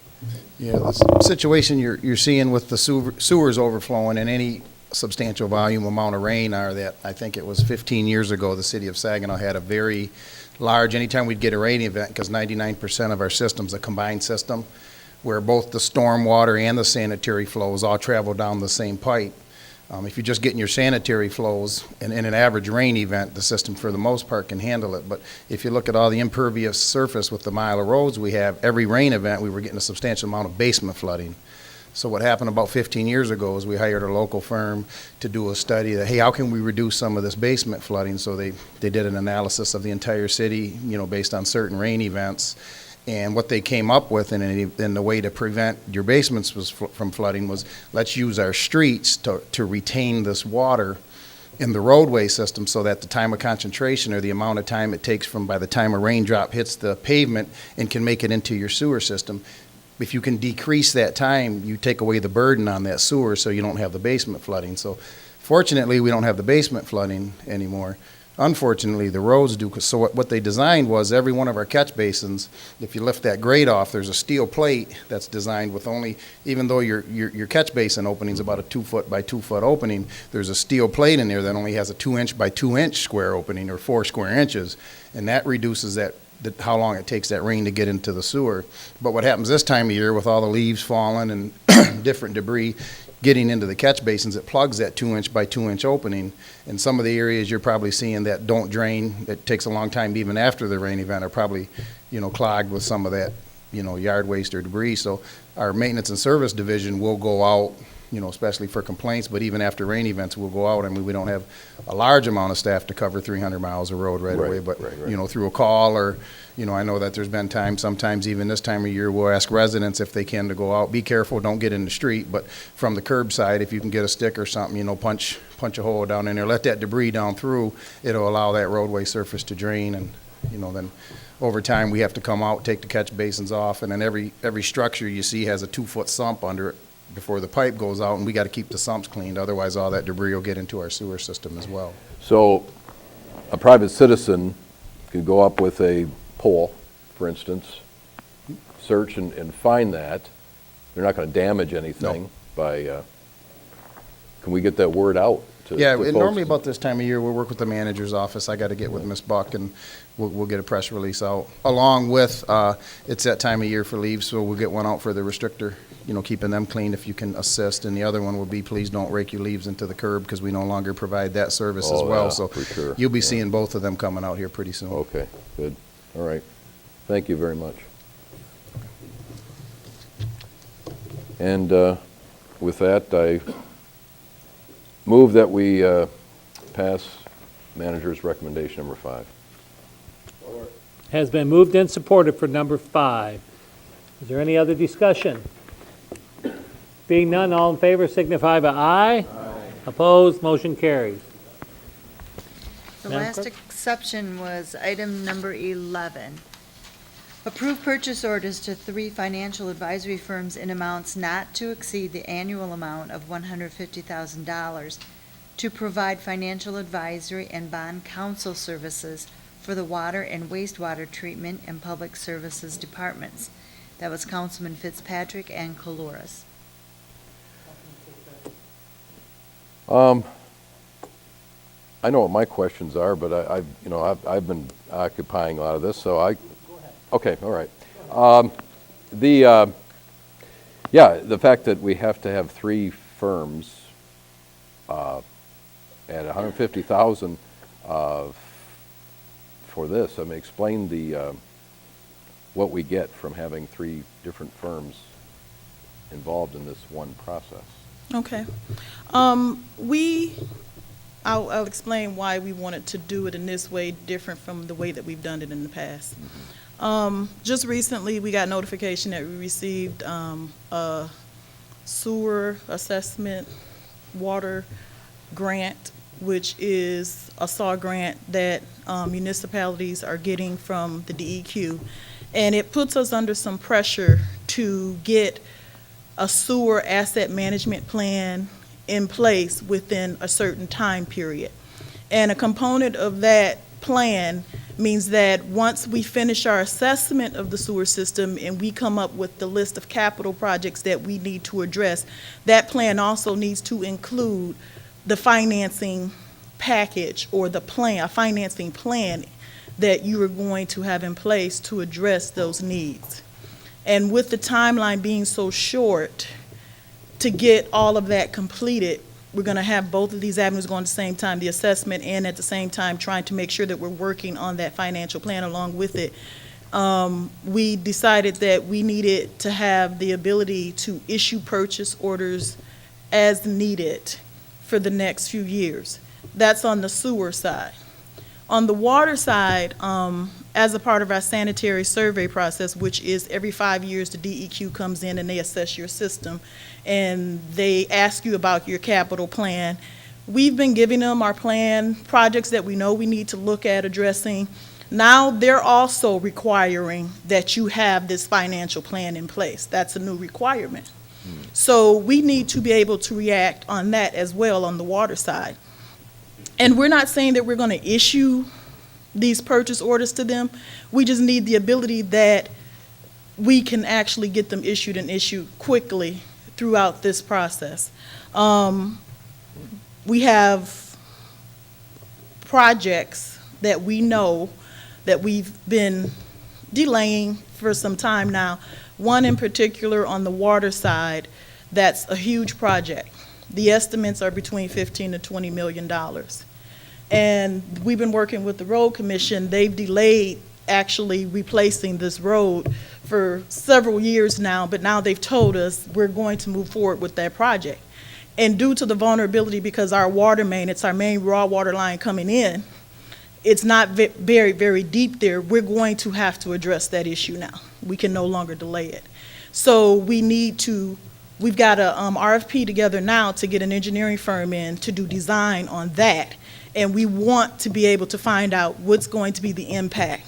Yeah, the situation you're seeing with the sewers overflowing and any substantial volume amount of rain are that, I think it was 15 years ago, the city of Saginaw had a very large, anytime we'd get a rain event, because 99% of our system's a combined system, where both the storm water and the sanitary flows all travel down the same pipe. If you're just getting your sanitary flows in an average rain event, the system for the most part can handle it. But if you look at all the impervious surface with the mile of roads we have, every rain event we were getting a substantial amount of basement flooding. So what happened about 15 years ago is we hired a local firm to do a study that, hey, how can we reduce some of this basement flooding? So they did an analysis of the entire city, based on certain rain events. And what they came up with in the way to prevent your basements from flooding was, let's use our streets to retain this water in the roadway system so that the time of concentration, or the amount of time it takes from by the time a raindrop hits the pavement and can make it into your sewer system, if you can decrease that time, you take away the burden on that sewer so you don't have the basement flooding. So fortunately, we don't have the basement flooding anymore. Unfortunately, the roads do. So what they designed was, every one of our catch basins, if you lift that grate off, there's a steel plate that's designed with only, even though your catch basin opening is about a 2 foot by 2 foot opening, there's a steel plate in there that only has a 2 inch by 2 inch square opening, or 4 square inches, and that reduces how long it takes that rain to get into the sewer. But what happens this time of year with all the leaves falling and different debris getting into the catch basins, it plugs that 2 inch by 2 inch opening. And some of the areas you're probably seeing that don't drain, it takes a long time even after the rain event, are probably, clogged with some of that, yard waste or debris. So our maintenance and service division will go out, especially for complaints, but even after rain events, we'll go out. I mean, we don't have a large amount of staff to cover 300 miles of road right away, but, through a call, or, I know that there's been times, sometimes even this time of year, we'll ask residents if they can to go out. Be careful, don't get in the street, but from the curbside, if you can get a stick or something, punch a hole down in there, let that debris down through, it'll allow that roadway surface to drain. And, then over time, we have to come out, take the catch basins off, and then every structure you see has a 2 foot sump under it before the pipe goes out, and we got to keep the sumps cleaned, otherwise all that debris will get into our sewer system as well. So a private citizen could go up with a pole, for instance, search and find that. They're not going to damage anything by, can we get that word out? Yeah, and normally about this time of year, we'll work with the manager's office. I got to get with Ms. Buck, and we'll get a press release out. Along with, it's that time of year for leaves, so we'll get one out for the restrictor, keeping them clean if you can assist. And the other one will be, please don't rake your leaves into the curb, because we no longer provide that service as well. Yeah, so for sure. You'll be seeing both of them coming out here pretty soon. Okay, good. All right. Thank you very much. And with that, I move that we pass manager's recommendation number 5. Has been moved and supported for number 5. Is there any other discussion? Being none, all in favor signify by aye. Opposed, motion carries. The Madam last Clerk? exception was item number 11. Approve purchase orders to 3 financial advisory firms in amounts not to exceed the annual amount of $150,000 to provide financial advisory and bond counsel services for the water and wastewater treatment and public services departments. That was Councilman Fitzpatrick and Coloris. I know what my questions are, but I've been occupying a lot of this, so okay, all right. The fact that we have to have 3 firms at $150,000 for this. I mean, explain what we get from having 3 different firms involved in this one process. Okay. I'll explain why we wanted to do it in this way, different from the way that we've done it in the past. Just recently, we got notification that we received a sewer assessment water grant, which is a SAW grant that municipalities are getting from the DEQ. And it puts us under some pressure to get a sewer asset management plan in place within a certain time period. And a component of that plan means that once we finish our assessment of the sewer system and we come up with the list of capital projects that we need to address, that plan also needs to include the financing package or the plan, a financing plan that you are going to have in place to address those needs. And with the timeline being so short to get all of that completed, we're going to have both of these avenues going at the same time, the assessment and at the same time trying to make sure that we're working on that financial plan along with it. We decided that we needed to have the ability to issue purchase orders as needed for the next few years. That's on the sewer side. On the water side, as a part of our sanitary survey process, which is every 5 years the DEQ comes in and they assess your system and they ask you about your capital plan. We've been giving them our plan, projects that we know we need to look at addressing. Now they're also requiring that you have this financial plan in place. That's a new requirement. So we need to be able to react on that as well on the water side. And we're not saying that we're going to issue these purchase orders to them. We just need the ability that we can actually get them issued and issued quickly throughout this process. We have projects that we know that we've been delaying for some time now. One in particular on the water side, that's a huge project. The estimates are between $15 to $20 million. And we've been working with the road commission. They've delayed actually replacing this road for several years now, but now they've told us we're going to move forward with that project. And due to the vulnerability, because our water main, it's our main raw water line coming in, it's not very, very deep there. We're going to have to address that issue now. We can no longer delay it. So we've got a RFP together now to get an engineering firm in to do design on that. And we want to be able to find out what's going to be the impact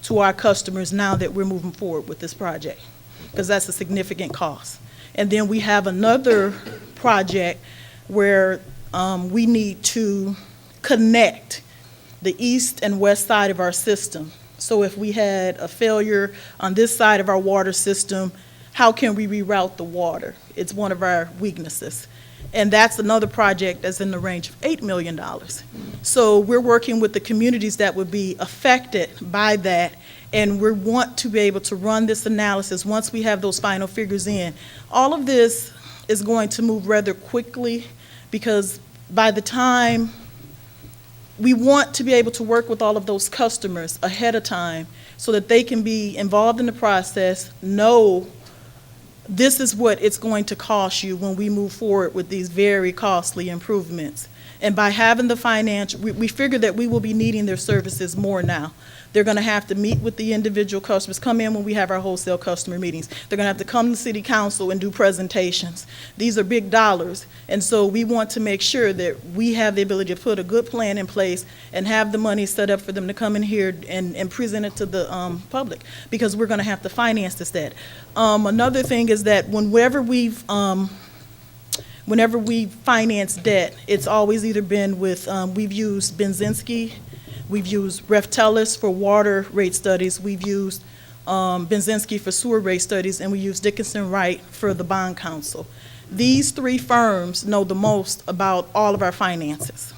to our customers now that we're moving forward with this project, because that's a significant cost. And then we have another project where we need to connect the east and west side of our system. So if we had a failure on this side of our water system, how can we reroute the water? It's one of our weaknesses. And that's another project that's in the range of $8 million. So we're working with the communities that would be affected by that, and we want to be able to run this analysis once we have those final figures in. All of this is going to move rather quickly, because by the time we want to be able to work with all of those customers ahead of time so that they can be involved in the process, know this is what it's going to cost you when we move forward with these very costly improvements. And by having the financial, we figure that we will be needing their services more now. They're going to have to meet with the individual customers, come in when we have our wholesale customer meetings. They're going to have to come to city council and do presentations. These are big dollars, and so we want to make sure that we have the ability to put a good plan in place and have the money set up for them to come in here and present it to the public, because we're going to have to finance this debt. Another thing is that whenever we've financed debt, it's always either been with, we've used Benzinski, we've used Reftelis for water rate studies, we've used Benzinski for sewer rate studies, and we use Dickinson Wright for the bond counsel. These three firms know the most about all of our finances.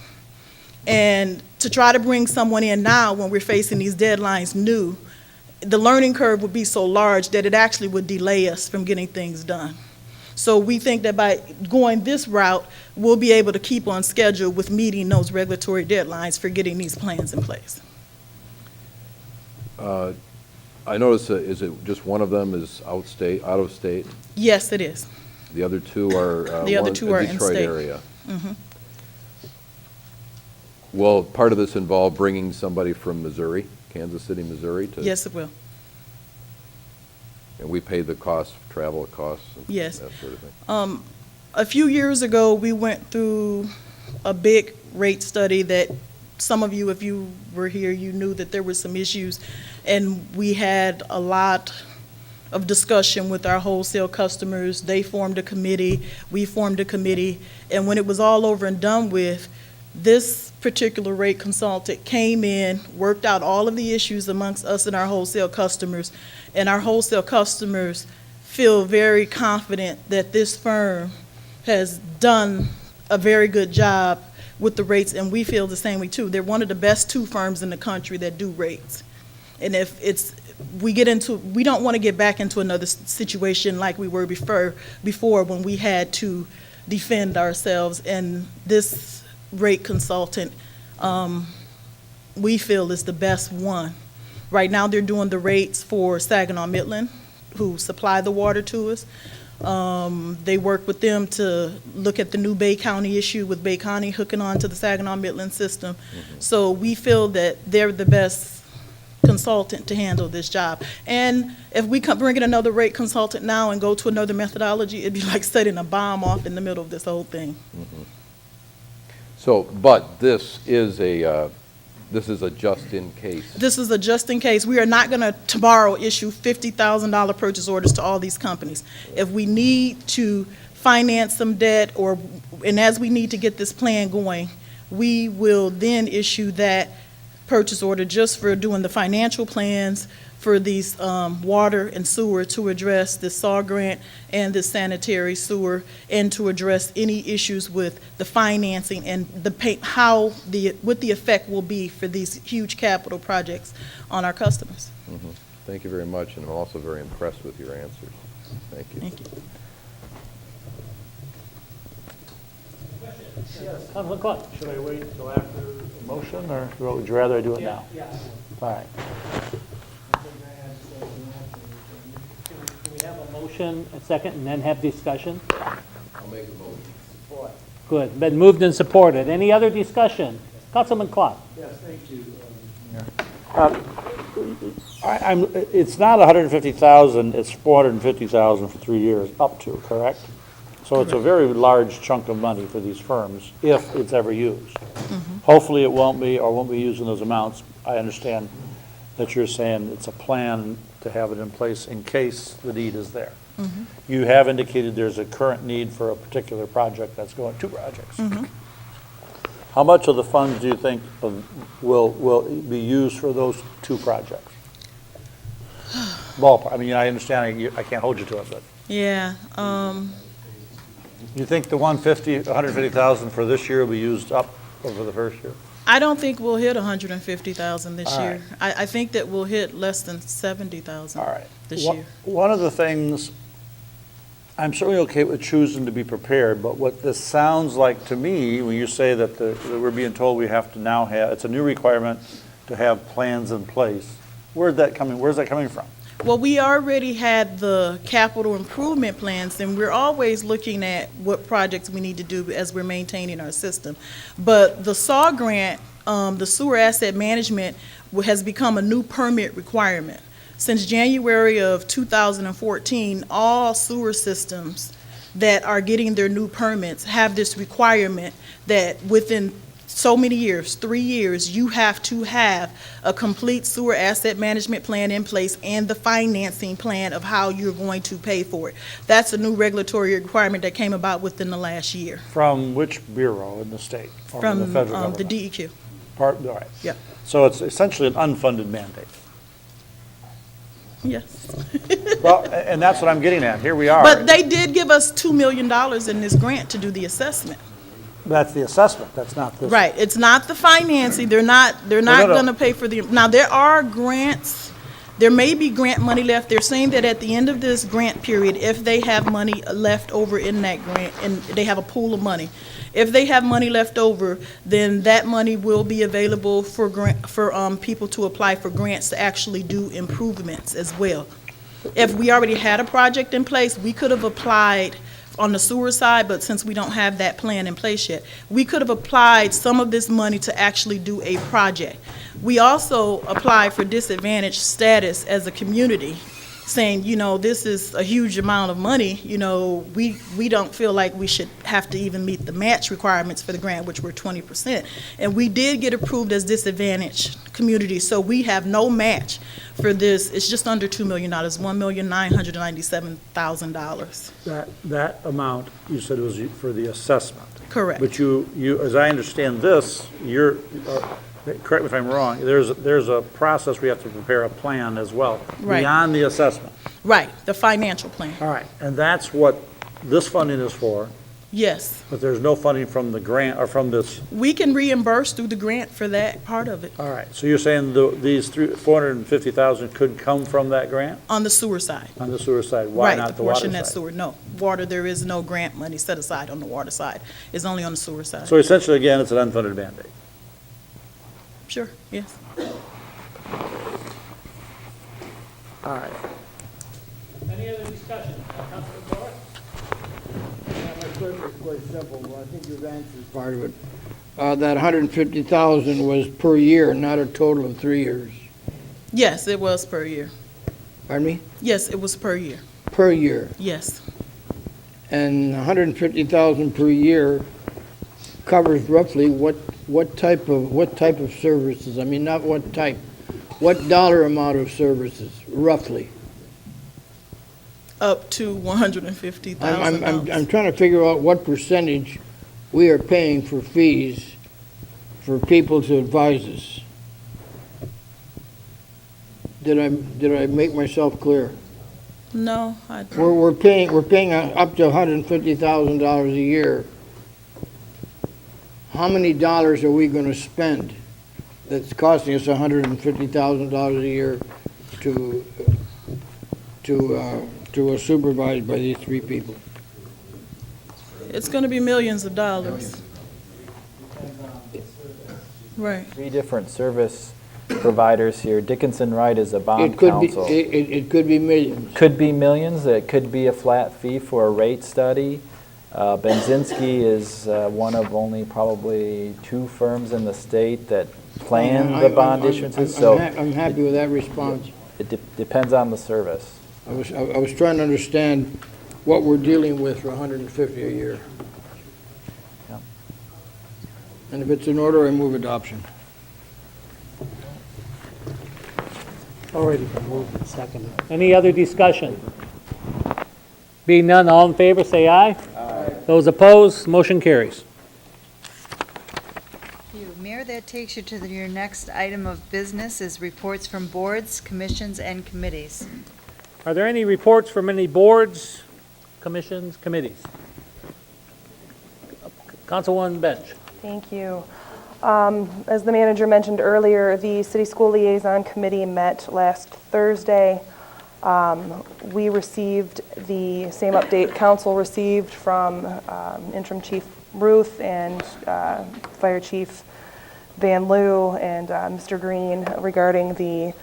And to try to bring someone in now when we're facing these deadlines new, the learning curve would be so large that it actually would delay us from getting things done. So we think that by going this route, we'll be able to keep on schedule with meeting those regulatory deadlines for getting these plans in place. I notice, is it just one of them is out of state? Yes, it is. The other two are The other two are in Detroit state. area. Mhm. Will part of this involve bringing somebody from Missouri, Kansas City, Missouri? Yes, it will. And we pay the costs, travel costs, and Yes. that sort of thing? A few years ago, we went through a big rate study that some of you, if you were here, you knew that there were some issues, and we had a lot of discussion with our wholesale customers. They formed a committee, we formed a committee, and when it was all over and done with, this particular rate consultant came in, worked out all of the issues amongst us and our wholesale customers, and our wholesale customers feel very confident that this firm has done a very good job with the rates, and we feel the same way too. They're one of the best two firms in the country that do rates. And if we don't want to get back into another situation like we were before when we had to defend ourselves, and this rate consultant, we feel is the best one. Right now, they're doing the rates for Saginaw Midland, who supply the water to us. They work with them to look at the new Bay County issue with Bay County hooking on to the Saginaw Midland system. So we feel that they're the best consultant to handle this job. And if we bring in another rate consultant now and go to another methodology, it'd be like setting a bomb off in the middle of this whole thing. So, but this is a just in case. This is a just in case. We are not going to tomorrow issue $50,000 purchase orders to all these companies. If we need to finance some debt and as we need to get this plan going, we will then issue that purchase order just for doing the financial plans for these water and sewer to address the SAW grant and the sanitary sewer, and to address any issues with the financing and what the effect will be for these huge capital projects on our customers. Thank you very much, and I'm also very impressed with your answers. Thank you. Thank you. Yes, Councilman Cluck, should I wait until after the motion, or would you rather I do it now? Yeah. All right. Can we have a motion, a second, and then have discussion? I'll make a motion. Good. Been moved and supported. Any other discussion? Councilman Clark. Yes, thank you. It's not 150,000, it's 450,000 for 3 years, up to, correct? So it's a very large chunk of money for these firms, if it's ever used. Hopefully it won't be, or won't be using those amounts. I understand that you're saying it's a plan to have it in place in case the need is there. You have indicated there's a current need for a particular project that's going, two projects. How much of the funds do you think will be used for those two projects? Ballpark, I mean, I understand, I can't hold you to it, but. Yeah. You think the 150,000 for this year will be used up over the first year? I don't think we'll hit 150,000 this All year. right. I think that we'll hit less than 70,000 this year. One of the things, I'm certainly okay with choosing to be prepared, but what this sounds like to me, when you say that we're being told we have to now have, it's a new requirement to have plans in place, where's that coming from? Well, we already had the capital improvement plans, and we're always looking at what projects we need to do as we're maintaining our system. But the SAW grant, the sewer asset management, has become a new permit requirement. Since January of 2014, all sewer systems that are getting their new permits have this requirement that within so many years, 3 years, you have to have a complete sewer asset management plan in place and the financing plan of how you're going to pay for it. That's a new regulatory requirement that came about within the last year. From which bureau in the state? Or From the federal the government? DEQ. All right. Yeah. So it's essentially an unfunded mandate. Yes. Well, and that's what I'm getting at. Here we are. But they did give us $2 million in this grant to do the assessment. That's the assessment. That's not this. Right, it's not the financing, they're not no. gonna pay for the, now, there are grants, there may be grant money left, they're saying that at the end of this grant period, if they have money left over in that grant, and they have a pool of money, if they have money left over, then that money will be available for people to apply for grants to actually do improvements as well. If we already had a project in place, we could have applied on the sewer side, but since we don't have that plan in place yet, we could have applied some of this money to actually do a project. We also applied for disadvantaged status as a community, saying, you know, this is a huge amount of money, you know, we don't feel like we should have to even meet the match requirements for the grant, which were 20%. And we did get approved as disadvantaged community, so we have no match for this. It's just under $2 million, $1,997,000. That amount, you said was for the assessment. Correct. But you, as I understand this, correct me if I'm wrong, there's a process, we have to prepare a plan as well. Right. Beyond the assessment. Right, the financial plan. All right, and that's what this funding is for, Yes. but there's no funding from the grant, or from this. We can reimburse through the grant for that part of it. All right, so you're saying these $450,000 could come from that grant? On the sewer side. On the sewer side, why Right, not the the water portion that's side? sewer. No, water, there is no grant money set aside on the water side. It's only on the sewer side. So essentially, again, it's an unfunded mandate. Sure, yes. All right. Any other discussion? Councilman Torres? My question is quite simple. Well, I think you've answered part of it. That 150,000 was per year, not a total of 3 years. Yes, it was per year. Pardon me? Yes, it was per year. Per year. Yes. And 150,000 per year covers roughly what type of services? I mean, not what type. What dollar amount of services, roughly? Up to $150,000. I'm trying to figure out what percentage we are paying for fees for people to advise us. Did I make myself clear? No, I We're paying up to $150,000 a year. How many dollars are we going to spend that's costing us $150,000 a year to supervised by these 3 people? It's going to be millions of dollars. Right. 3 different service providers here. Dickinson Wright is a bond It could counsel. it could be millions. Could be millions. It could be a flat fee for a rate study. Benzinski is one of only probably 2 firms in the state that plan the bond issuances. So I'm happy with that response. it depends on the service. I was trying to understand what we're dealing with for $150 a year. Yeah. And if it's in order, I move adoption. Already been moved and seconded. Any other discussion? Being none, all in favor, say aye. Aye. Those opposed, motion carries. Thank you. Mayor, that takes you to your next item of business is reports from boards, commissions, and committees. Are there any reports from any boards, commissions, committees? Councilwoman Bench. Thank you. As the manager mentioned earlier, the City School Liaison Committee met last Thursday. We received the same update council received from Interim Chief Ruth and Fire Chief Van Loo and Mr. Green regarding the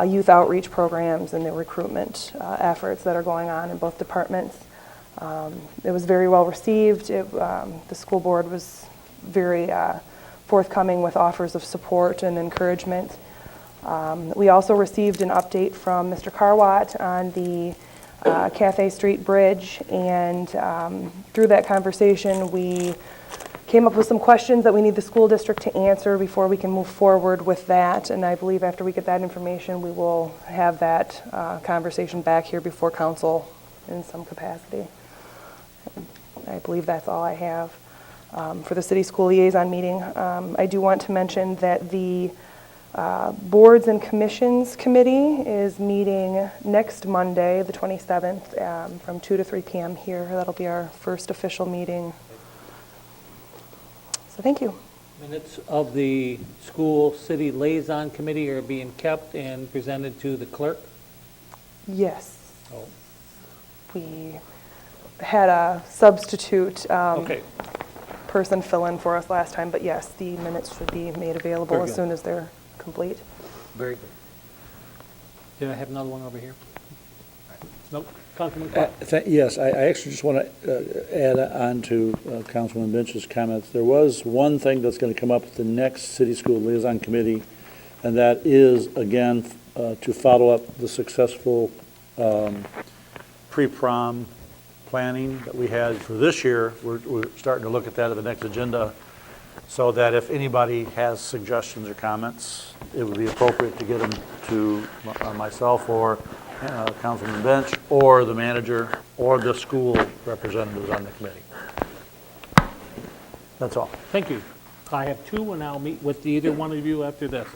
youth outreach programs and the recruitment efforts that are going on in both departments. It was very well received. The school board was very forthcoming with offers of support and encouragement. We also received an update from Mr. Carwatt on the Cathay Street Bridge, and through that conversation, we came up with some questions that we need the school district to answer before we can move forward with that. And I believe after we get that information, we will have that conversation back here before council in some capacity. I believe that's all I have for the city school liaison meeting. I do want to mention that the Boards and Commissions Committee is meeting next Monday, the 27th, from 2 to 3 p.m. here. That'll be our first official meeting. So thank you. Minutes of the school city liaison committee are being kept and presented to the clerk? Yes. Oh. We had a substitute Okay. person fill in for us last time, but yes, the minutes should be made available Very as good. soon as they're complete. Very good. Did I have another one over here? Nope. Councilman Clark. Yes, I actually just want to add on to Councilman Lynch's comments. There was one thing that's going to come up at the next City School Liaison Committee, and that is, again, to follow up the successful pre-prom planning that we had for this year. We're starting to look at that at the next agenda, so that if anybody has suggestions or comments, it would be appropriate to get them to myself or Councilman Bench or the manager or the school representatives on the committee. That's all. Thank you. I have two, and I'll meet with either one of you after this.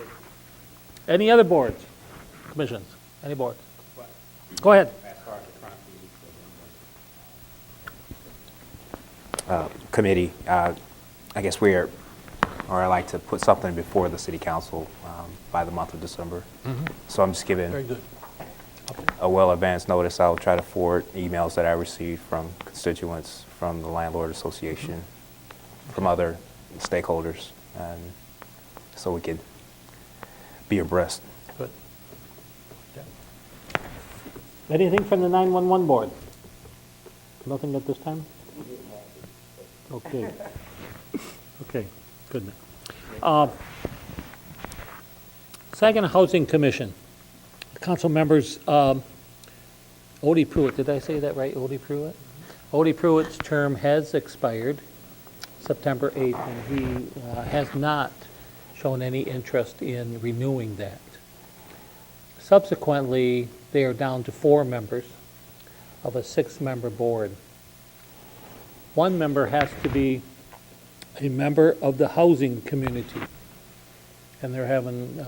Any other boards, commissions, any boards? Go ahead. Committee, I guess or I like to put something before the city council by the month of December. Mhm. So I'm just giving Very good. a well advanced notice. I'll try to forward emails that I received from constituents, from the landlord association, from other stakeholders, and so we could be abreast. Good. Anything from the 911 board? Nothing at this time? Okay. Okay, good. Saginaw Housing Commission. Council members, Odie Pruitt, did I say that right, Odie Pruitt? Odie Pruitt's term has expired September 8th, and he has not shown any interest in renewing that. Subsequently, they are down to 4 members of a 6-member board. One member has to be a member of the housing community, and they're having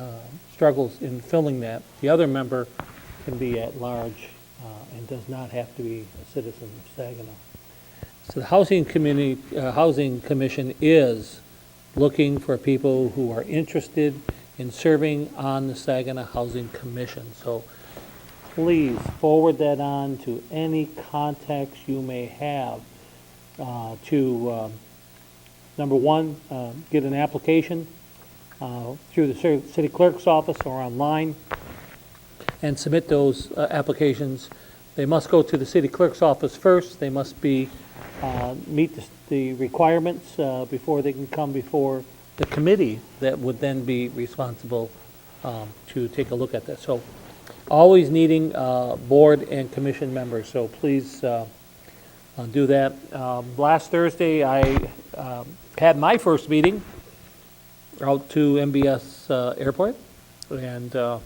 struggles in filling that. The other member can be at large and does not have to be a citizen of Saginaw. So the Housing Commission is looking for people who are interested in serving on the Saginaw Housing Commission. So please forward that on to any contacts you may have to, number one, get an application through the city clerk's office or online and submit those applications. They must go to the city clerk's office first. They must be meet the requirements before they can come before the committee that would then be responsible to take a look at that. So always needing board and commission members, so please do that. Last Thursday, I had my first meeting out to MBS Airport, and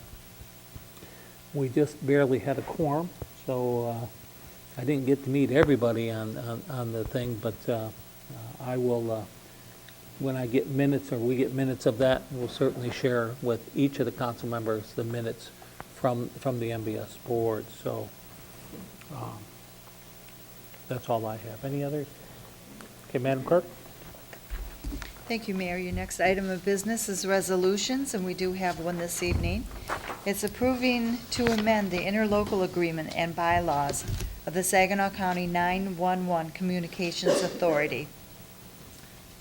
we just barely had a quorum, so I didn't get to meet everybody on the thing, but I will, when I get minutes or we get minutes of that, we'll certainly share with each of the council members the minutes from the MBS board. So that's all I have. Any others? Okay, Madam Clerk? Thank you, Mayor. Your next item of business is resolutions, and we do have one this evening. It's approving to amend the interlocal agreement and bylaws of the Saginaw County 911 Communications Authority.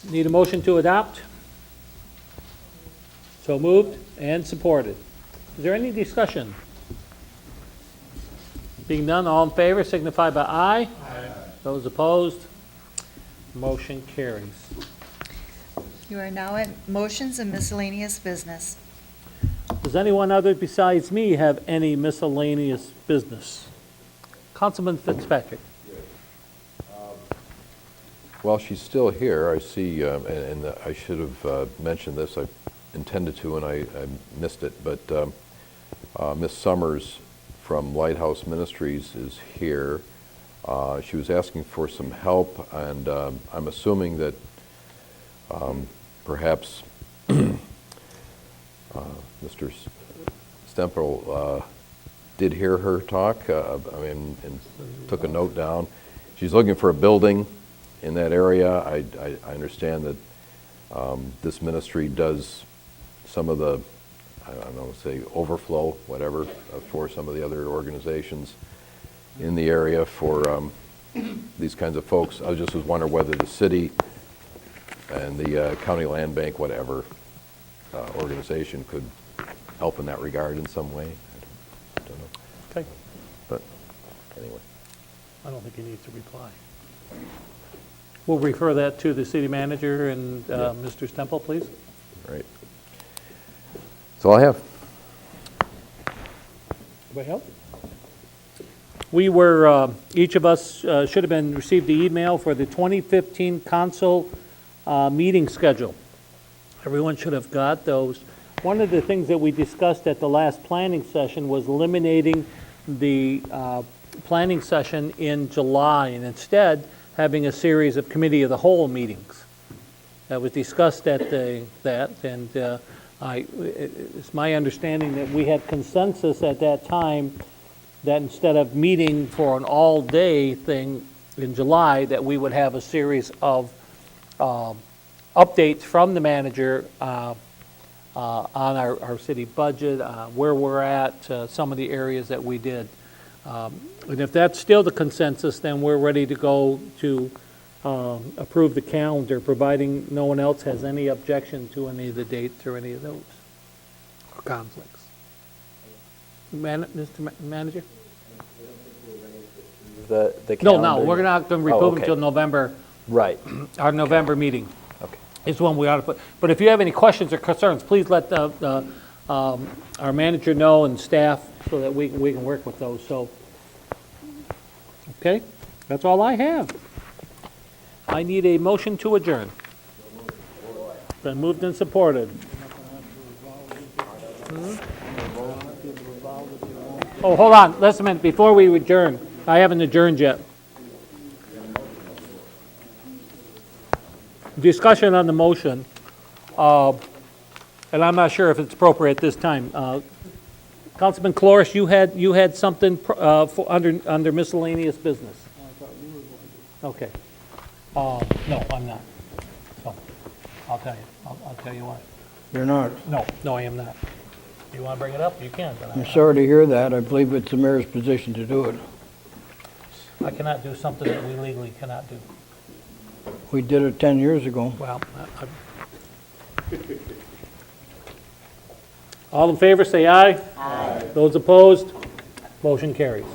Need a motion to adopt? So moved and supported. Is there any discussion? Being none, all in favor signify by aye. Aye. Those opposed, motion carries. You are now at motions and miscellaneous business. Does anyone other besides me have any miscellaneous business? Councilman Fitzpatrick. While she's still here, I see, and I should have mentioned this, I intended to and I missed it, but Miss Summers from Lighthouse Ministries is here. She was asking for some help, and I'm assuming that perhaps Mr. Stempel did hear her talk, and took a note down. She's looking for a building in that area. I understand that this ministry does some of the, I don't know, say overflow, whatever, for some of the other organizations in the area for these kinds of folks. I just was wondering whether the city and the county land bank, whatever organization, could help in that regard in some way. I don't know. Okay. But anyway. I don't think he needs to reply. We'll refer that to the city manager and Mr. Stempel, please. Right. That's all I have. Anybody else? We were, each of us should have received the email for the 2015 council meeting schedule. Everyone should have got those. One of the things that we discussed at the last planning session was eliminating the planning session in July and instead having a series of committee of the whole meetings. That was discussed at that, and it's my understanding that we had consensus at that time that instead of meeting for an all-day thing in July, that we would have a series of updates from the manager on our city budget, where we're at, some of the areas that we did. And if that's still the consensus, then we're ready to go to approve the calendar, providing no one else has any objection to any of the dates or any of those or conflicts. Mr. Manager? The No, calendar? we're not going to remove it until November. Right. Our November meeting. Okay. Is when we ought to put. But if you have any questions or concerns, please let our manager know and staff so that we can work with those. So, okay, that's all I have. I need a motion to adjourn. Been moved and supported. Oh, hold on, last a minute, before we adjourn, I haven't adjourned yet. Discussion on the motion, and I'm not sure if it's appropriate this time. Councilman Cloris, you had something under miscellaneous business. Okay. No, I'm not. So, I'll tell you. I'll tell you why. You're not. No, I am not. You want to bring it up? You can. But I'm sorry to hear that. I believe it's the mayor's position to do it. I cannot do something that we legally cannot do. We did it 10 years ago. Well, all in favor, say aye. Aye. Those opposed, motion carries.